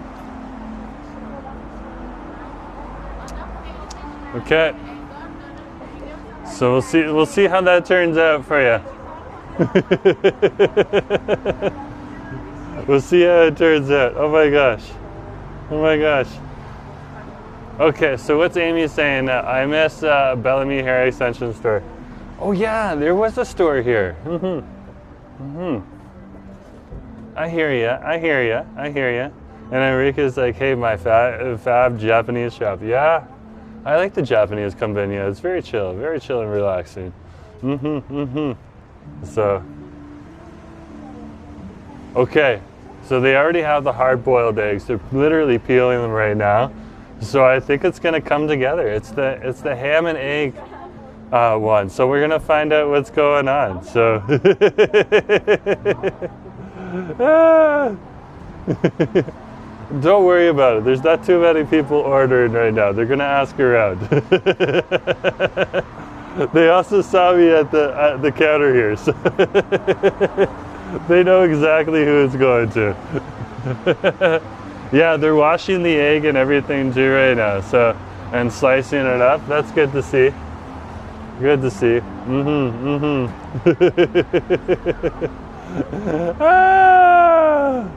Okay. So we'll see how that turns out for you. We'll see how it turns out. Oh my gosh. Oh my gosh. Okay, so what's Amy saying? I miss Bellamy Hair Extension store. Oh yeah, there was a store here. I hear ya, I hear ya, I hear ya. And Enrique's like, hey, my fab Japanese shop. Yeah, I like the Japanese Konbinya. It's very chill and relaxing. So, okay, so they already have the hard-boiled eggs. They're literally peeling them right now. So I think it's gonna come together. It's the ham and egg one. So we're gonna find out what's going on. So don't worry about it. There's not too many people ordering right now. They're gonna ask around. They also saw me at the counter here, so they know exactly who it's going to. Yeah, they're washing the egg and everything too right now, so, and slicing it up. That's good to see. Good to see. Ah!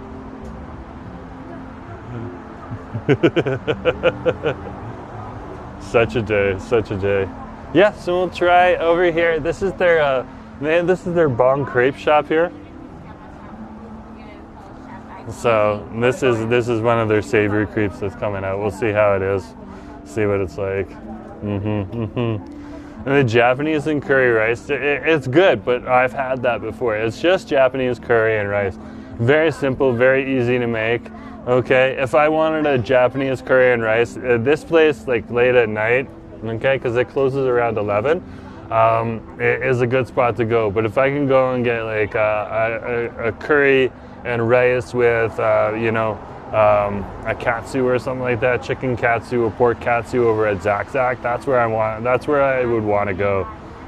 Such a day, such a day. Yeah, so we'll try over here. This is their Bong Crepe shop here. So this is one of their savory crepes that's coming out. We'll see how it is, see what it's like. And the Japanese and curry rice, it's good, but I've had that before. It's just Japanese curry and rice. Very simple, very easy to make. Okay, if I wanted a Japanese curry and rice, this place like late at night, okay, because it closes around 11, it is a good spot to go. But if I can go and get like a curry and rice with, a katsu or something like that, chicken katsu or pork katsu over at Zak Zak, that's where I would want to go.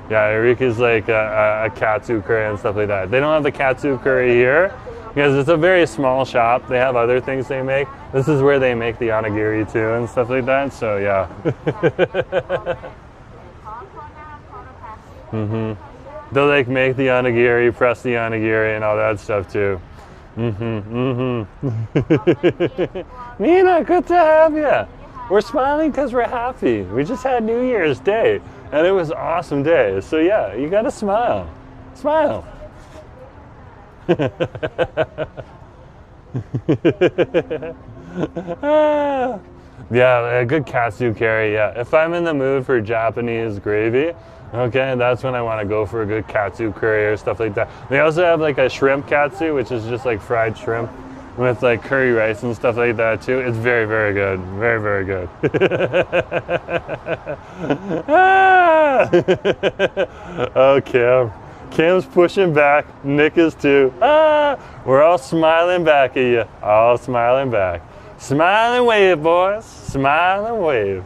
Yeah, Enrique's like a katsu curry and stuff like that. They don't have the katsu curry here because it's a very small shop. They have other things they make. This is where they make the onigiri too and stuff like that, so yeah. They'll like make the onigiri, press the onigiri and all that stuff too. Nina, good to have you. We're smiling because we're happy. We just had New Year's Day and it was an awesome day. So yeah, you gotta smile. Smile. Yeah, a good katsu curry, yeah. If I'm in the mood for Japanese gravy, okay, that's when I want to go for a good katsu curry or stuff like that. They also have like a shrimp katsu, which is just like fried shrimp with like curry rice and stuff like that too. It's very, very good. Very, very good. Oh, Kim's pushing back. Nick is too. We're all smiling back at you. All smiling back. Smile and wave, boys. Smile and wave.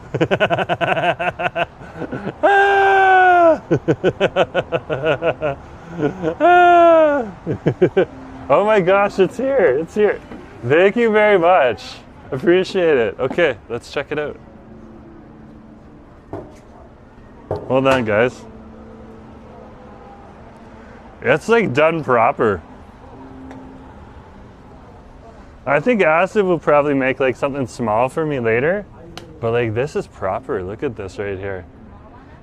Oh my gosh, it's here. It's here. Thank you very much. Appreciate it. Okay, let's check it out. Hold on, guys. It's like done proper. I think acid will probably make like something small for me later, but like this is proper. Look at this right here.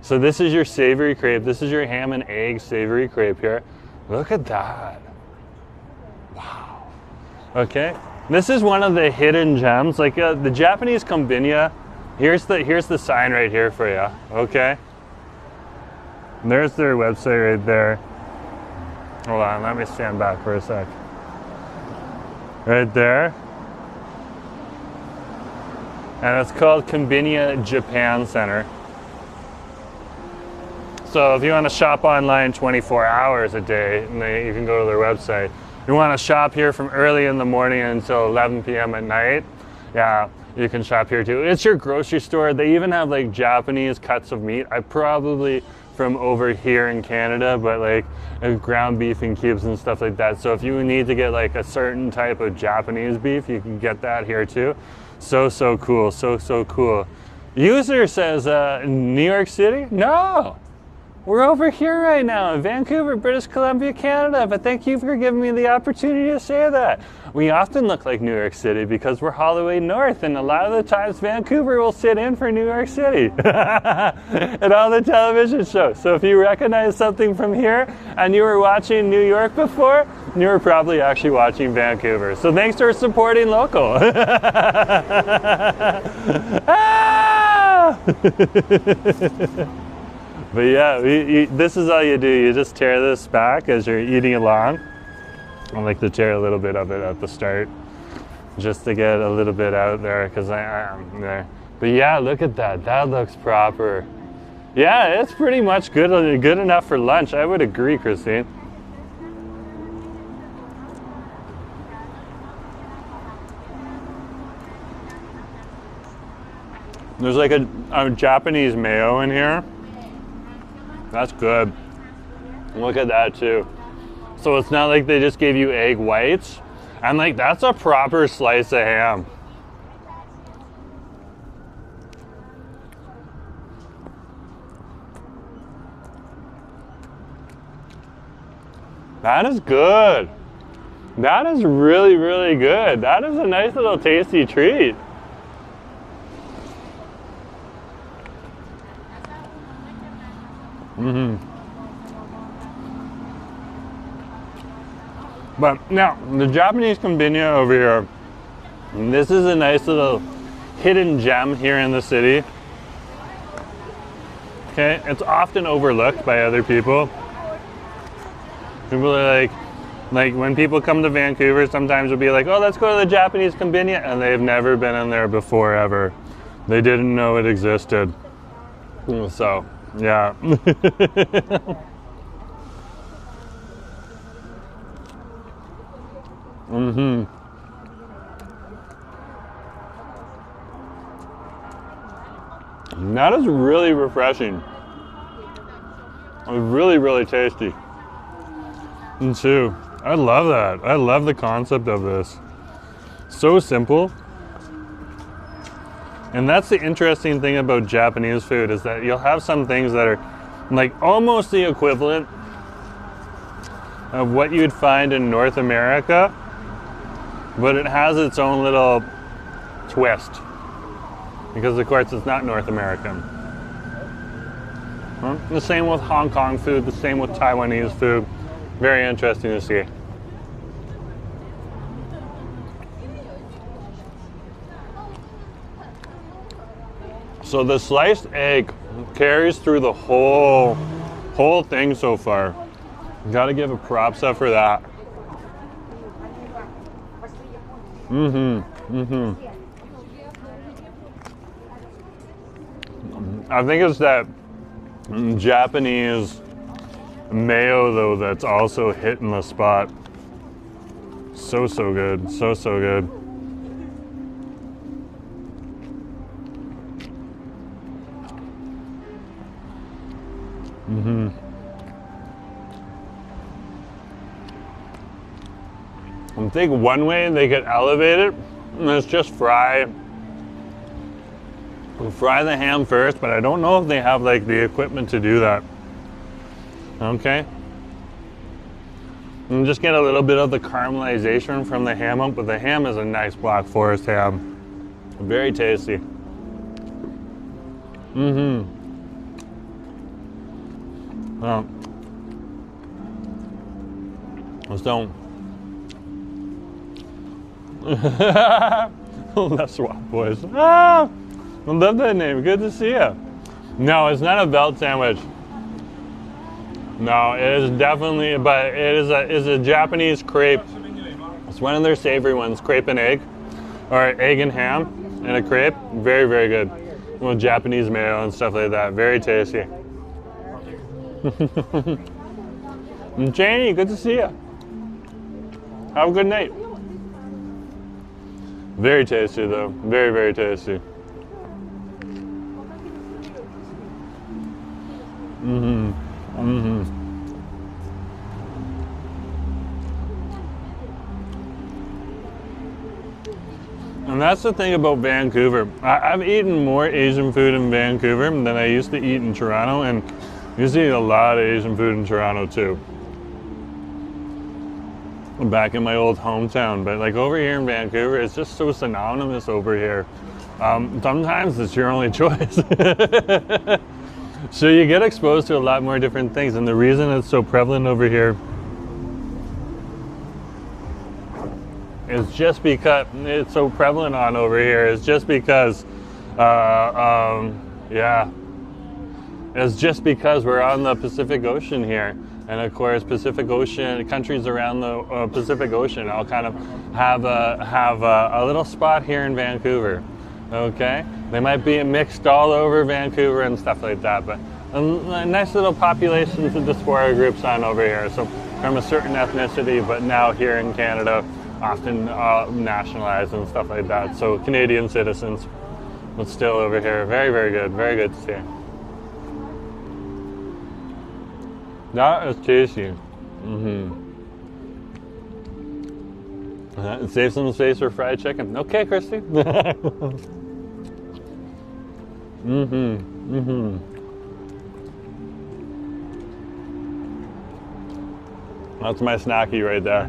So this is your savory crepe. This is your ham and egg savory crepe here. Look at that. Wow. Okay. This is one of the hidden gems, like the Japanese Konbinya. Here's the sign right here for you. Okay. And there's their website right there. Hold on, let me stand back for a sec. Right there. And it's called Konbinya Japan Center. So if you want to shop online 24 hours a day, you can go to their website. If you want to shop here from early in the morning until 11 p.m. at night, yeah, you can shop here too. It's your grocery store. They even have like Japanese cuts of meat. I probably from over here in Canada, but like ground beef in cubes and stuff like that. So if you need to get like a certain type of Japanese beef, you can get that here too. So cool, so cool. User says, New York City? No, we're over here right now in Vancouver, British Columbia, Canada, but thank you for giving me the opportunity to say that. We often look like New York City because we're Holloway North, and a lot of the times Vancouver will sit in for New York City and all the television shows. So if you recognize something from here and you were watching New York before, you were probably actually watching Vancouver. So thanks for supporting local. But yeah, this is all you do. You just tear this back as you're eating along. I like to tear a little bit of it at the start, just to get a little bit out there, because I am there. But yeah, look at that. That looks proper. Yeah, it's pretty much good enough for lunch. I would agree, Christine. There's like a Japanese mayo in here. That's good. Look at that too. So it's not like they just gave you egg whites. And like, that's a proper slice of ham. That is good. That is really, really good. That is a nice little tasty treat. But now, the Japanese Konbinya over here, this is a nice little hidden gem here in the city. Okay, it's often overlooked by other people. People are like when people come to Vancouver, sometimes they'll be like, oh, let's go to the Japanese Konbinya, and they've never been in there before ever. They didn't know it existed. So, yeah. That is really refreshing. Really, really tasty. And too, I love that. I love the concept of this. So simple. And that's the interesting thing about Japanese food, is that you'll have some things that are like almost the equivalent of what you'd find in North America, but it has its own little twist, because of course it's not North American. The same with Hong Kong food, the same with Taiwanese food. Very interesting to see. So the sliced egg carries through the whole thing so far. Gotta give a props up for that. I think it's that Japanese mayo though that's also hitting the spot. So good. So good. I think one way they could elevate it is just fry the ham first, but I don't know if they have like the equipment to do that. Okay. And just get a little bit of the caramelization from the ham up, but the ham is a nice Black Forest ham. Very tasty. Mm-hmm. So, let's swap boys. Ah, I love that name. Good to see you. No, it's not a belt sandwich. No, it is definitely, but it is a Japanese crepe. It's one of their savory ones, crepe and egg, or egg and ham and a crepe. Very, very good. With Japanese mayo and stuff like that. Very tasty. And Janie, good to see you. Have a good night. Very tasty though. Very, very tasty. Mm-hmm. Mm-hmm. And that's the thing about Vancouver. I've eaten more Asian food in Vancouver than I used to eat in Toronto, and I used to eat a lot of Asian food in Toronto too. Back in my old hometown, but like over here in Vancouver, it's just so synonymous over here. Sometimes it's your only choice. So you get exposed to a lot more different things, and the reason it's so prevalent over here is just because it's so prevalent on over here. It's just because, yeah, it's just because we're on the Pacific Ocean here, and of course, Pacific Ocean countries around the Pacific Ocean all kind of have a little spot here in Vancouver. Okay, they might be mixed all over Vancouver and stuff like that, but nice little populations of diaspora groups on over here. So from a certain ethnicity, but now here in Canada, often nationalized and stuff like that. So Canadian citizens, but still over here. Very, very good. Very good to see. That is tasty. Mm-hmm. Save some space for fried chicken. Okay, Christy. Mm-hmm. Mm-hmm. That's my snacky right there.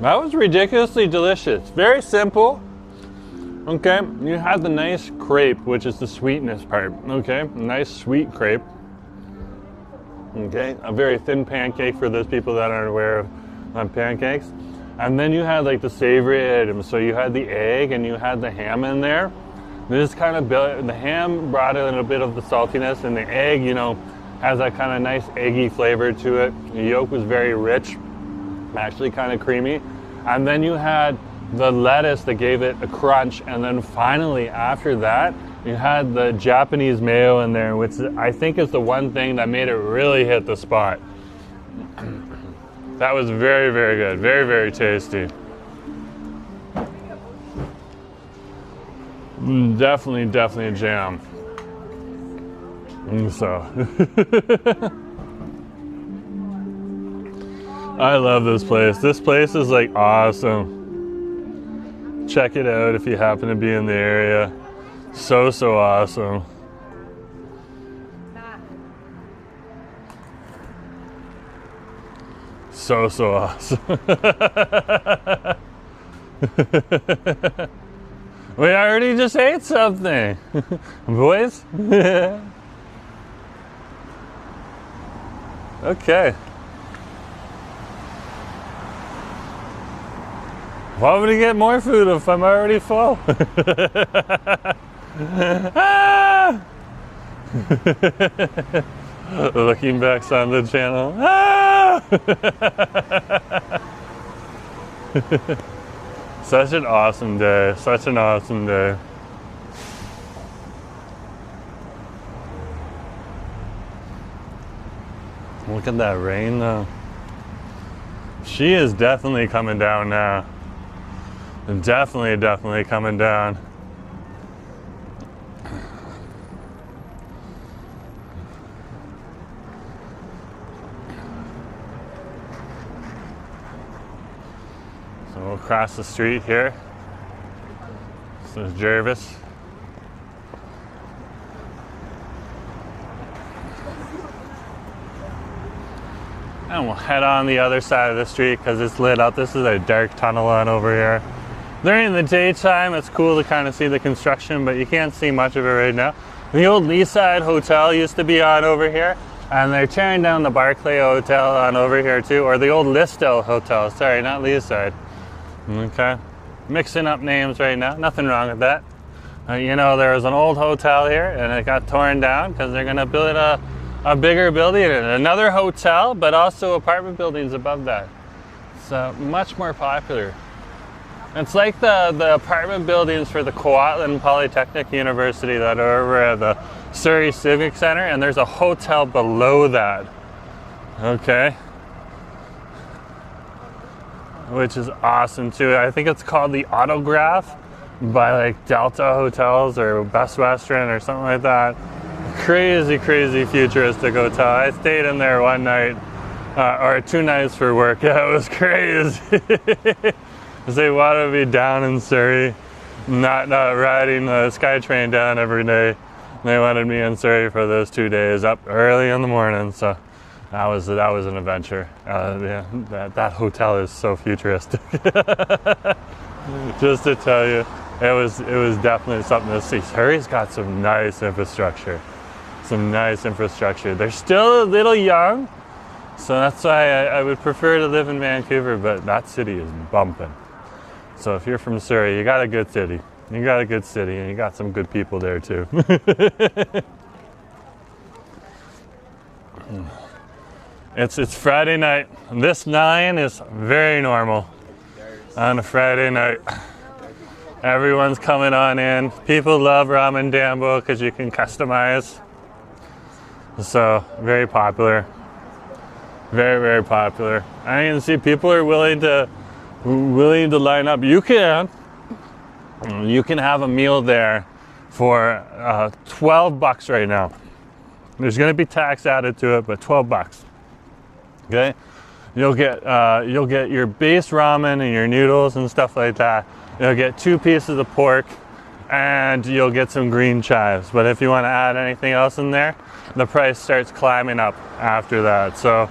That was ridiculously delicious. Very simple. Okay, you had the nice crepe, which is the sweetness part. Okay, nice sweet crepe. Okay, a very thin pancake for those people that aren't aware of pancakes. And then you had like the savory items. So you had the egg and you had the ham in there. This kind of the ham brought a little bit of the saltiness, and the egg, you know, has that kind of nice eggy flavor to it. The yolk was very rich, actually kind of creamy. And then you had the lettuce that gave it a crunch, and then finally after that you had the Japanese mayo in there, which I think is the one thing that made it really hit the spot. That was very, very good. Very, very tasty. Definitely a jam. So I love this place. This place is like awesome. Check it out if you happen to be in the area. So awesome. So awesome. We already just ate something. Boys? Okay. Why would he get more food if I'm already full? Ah! Looking back on the channel. Ah! Such an awesome day. Such an awesome day. Look at that rain though. She is definitely coming down now. Definitely coming down. So across the street here. This is Jervis. And we'll head on the other side of the street because it's lit up. This is a dark tunnel on over here. During the daytime, it's cool to kind of see the construction, but you can't see much of it right now. The old Leaside Hotel used to be on over here, and they're tearing down the Barclay Hotel on over here too, or the old Lisdale Hotel. Sorry, not Leaside. Okay, mixing up names right now. Nothing wrong with that. You know, there was an old hotel here, and it got torn down because they're going to build a bigger building and another hotel, but also apartment buildings above that. So much more popular. It's like the apartment buildings for the Coatlan Polytechnic University that are over at the Surrey Civic Center, and there's a hotel below that. Okay. Which is awesome too. I think it's called the Autograph by like Delta Hotels or Best Western or something like that. Crazy, crazy futuristic hotel. I stayed in there one night, or 2 nights for work. Yeah, it was crazy. They wanted me down in Surrey, not riding the SkyTrain down every day. They wanted me in Surrey for those 2 days, up early in the morning. So that was an adventure. Yeah, that hotel is so futuristic. Just to tell you, it was definitely something to see. Surrey's got some nice infrastructure. They're still a little young, so that's why I would prefer to live in Vancouver, but that city is bumping. So if you're from Surrey, you got a good city. And you got some good people there too. It's Friday night. This 9 is very normal on a Friday night. Everyone's coming on in. People love ramen dambo because you can customize. So very popular. Very, very popular. I can see people are willing to line up. You can have a meal there for $12 right now. There's going to be tax added to it, but $12. Okay, you'll get your base ramen and your noodles and stuff like that. You'll get 2 pieces of pork, and you'll get some green chives. But if you want to add anything else in there, the price starts climbing up after that. So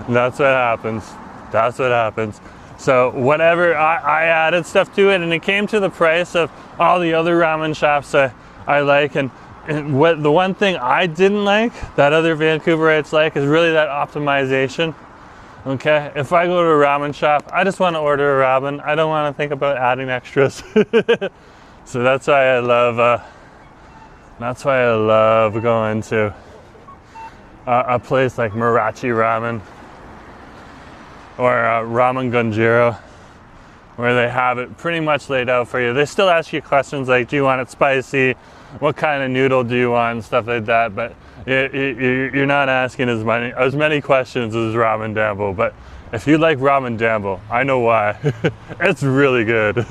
that's what happens. So whatever, I added stuff to it, and it came to the price of all the other ramen shops I like. And what the one thing I didn't like that other Vancouverites like is really that optimization. Okay, if I go to a ramen shop, I just want to order a ramen. I don't want to think about adding extras. So that's why I love going to a place like Marachi Ramen or Ramen Gunjiro, where they have it pretty much laid out for you. They still ask you questions like, do you want it spicy? What kind of noodle do you want? And stuff like that. But you're not asking as many questions as ramen dambo. But if you like ramen dambo, I know why. It's really good.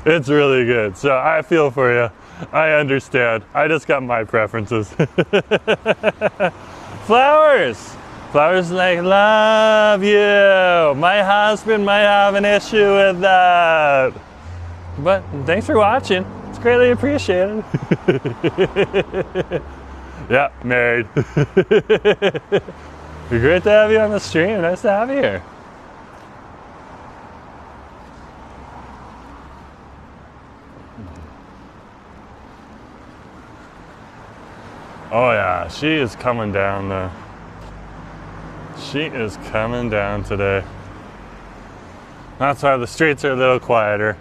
It's really good. So I feel for you. I understand. I just got my preferences. Flowers. Flowers like, love you. My husband might have an issue with that. But thanks for watching. It's greatly appreciated. Yeah, married. Great to have you on the stream. Nice to have you here. Oh yeah, she is coming down though. She is coming down today. That's why the streets are a little quieter.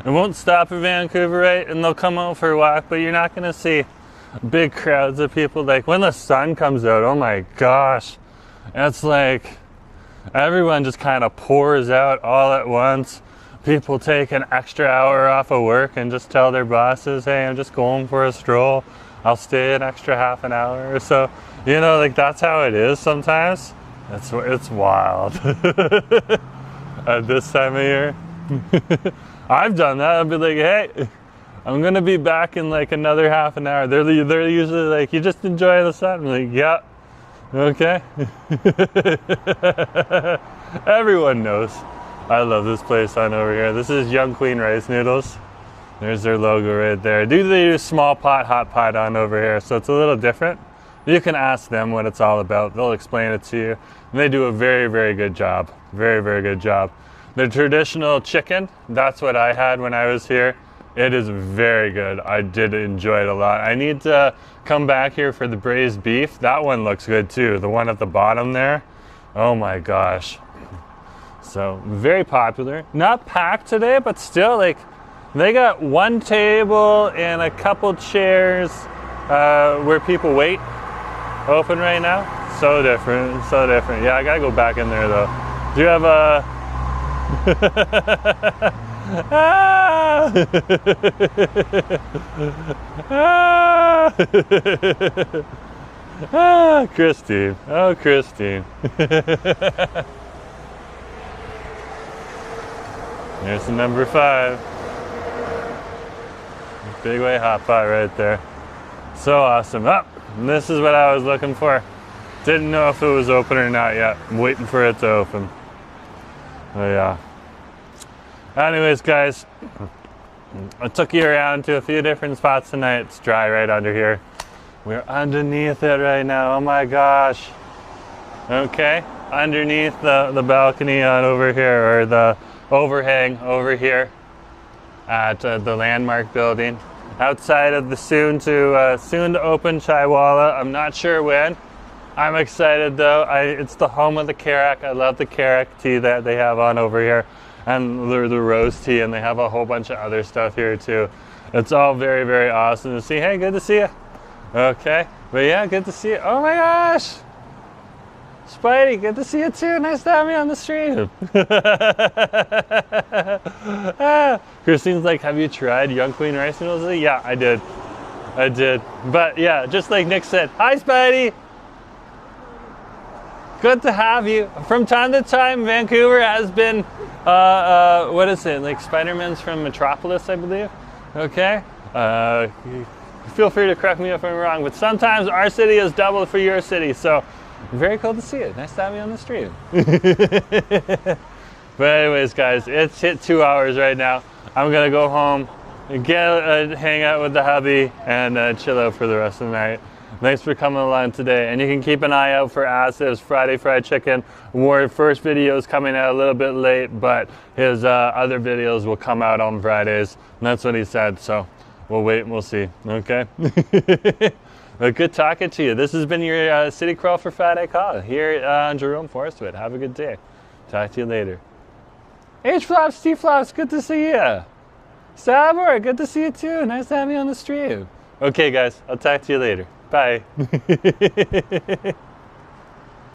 It won't stop in Vancouver, right? And they'll come out for a walk, but you're not gonna see big crowds of people. Like when the sun comes out, oh my gosh. It's like everyone just kind of pours out all at once. People take an extra hour off of work and just tell their bosses, hey, I'm just going for a stroll. I'll stay an extra half an hour or so. You know, like that's how it is sometimes. It's wild. At this time of year. I've done that. I'll be like, hey, I'm gonna be back in like another half an hour. They're usually like, you just enjoy the sun. I'm like, yeah, okay. Everyone knows. I love this place on over here. This is Young Queen Rice Noodles. There's their logo right there. They do small pot, hot pot on over here, so it's a little different. You can ask them what it's all about. They'll explain it to you. And they do a very, very good job. Very, very good job. The traditional chicken, that's what I had when I was here. It is very good. I did enjoy it a lot. I need to come back here for the braised beef. That one looks good too. The one at the bottom there. Oh my gosh. So very popular. Not packed today, but still, like, they got one table and a couple chairs where people wait open right now. So different, so different. Yeah, I gotta go back in there though. Do you have a Christine. Oh, Christine. There's the number 5. Big way hot pot right there. So awesome. Oh, and this is what I was looking for. Didn't know if it was open or not yet. I'm waiting for it to open. Oh yeah. Anyways, guys, I took you around to a few different spots tonight. It's dry right under here. We're underneath it right now. Oh my gosh. Okay, underneath the balcony on over here, or the overhang over here at the Landmark building. Outside of the soon to open Chaiwala. I'm not sure when. I'm excited though. It's the home of the Karak. I love the Karak tea that they have on over here, and the rose tea, and they have a whole bunch of other stuff here too. It's all very, very awesome to see. Hey, good to see you. Okay, but yeah, good to see you. Oh my gosh, Spidey, good to see you too. Nice to have me on the stream. Christine's like, have you tried Young Queen Rice Noodles? Yeah, I did. But yeah, just like Nick said, hi Spidey. Good to have you. From time to time, Vancouver has been, what is it, like Spider-Man's from Metropolis, I believe. Okay. Feel free to correct me if I'm wrong, but sometimes our city is double for your city, so very cool to see you. Nice to have you on the stream. But anyways, guys, it's hit 2 hours right now. I'm gonna go home, hang out with the hubby, and chill out for the rest of the night. Thanks for coming along today, and you can keep an eye out for Asif's Friday Fried Chicken. First video is coming out a little bit late, but his other videos will come out on Fridays, and that's what he said, so we'll wait and we'll see, okay? Well, good talking to you. This has been your City Crawl for Friday Call here on Jerome Forestwood. Have a good day. Talk to you later. H-Flops, T-Flops, good to see you. Savory, good to see you too. Nice to have you on the stream. Okay, guys, I'll talk to you later. Bye.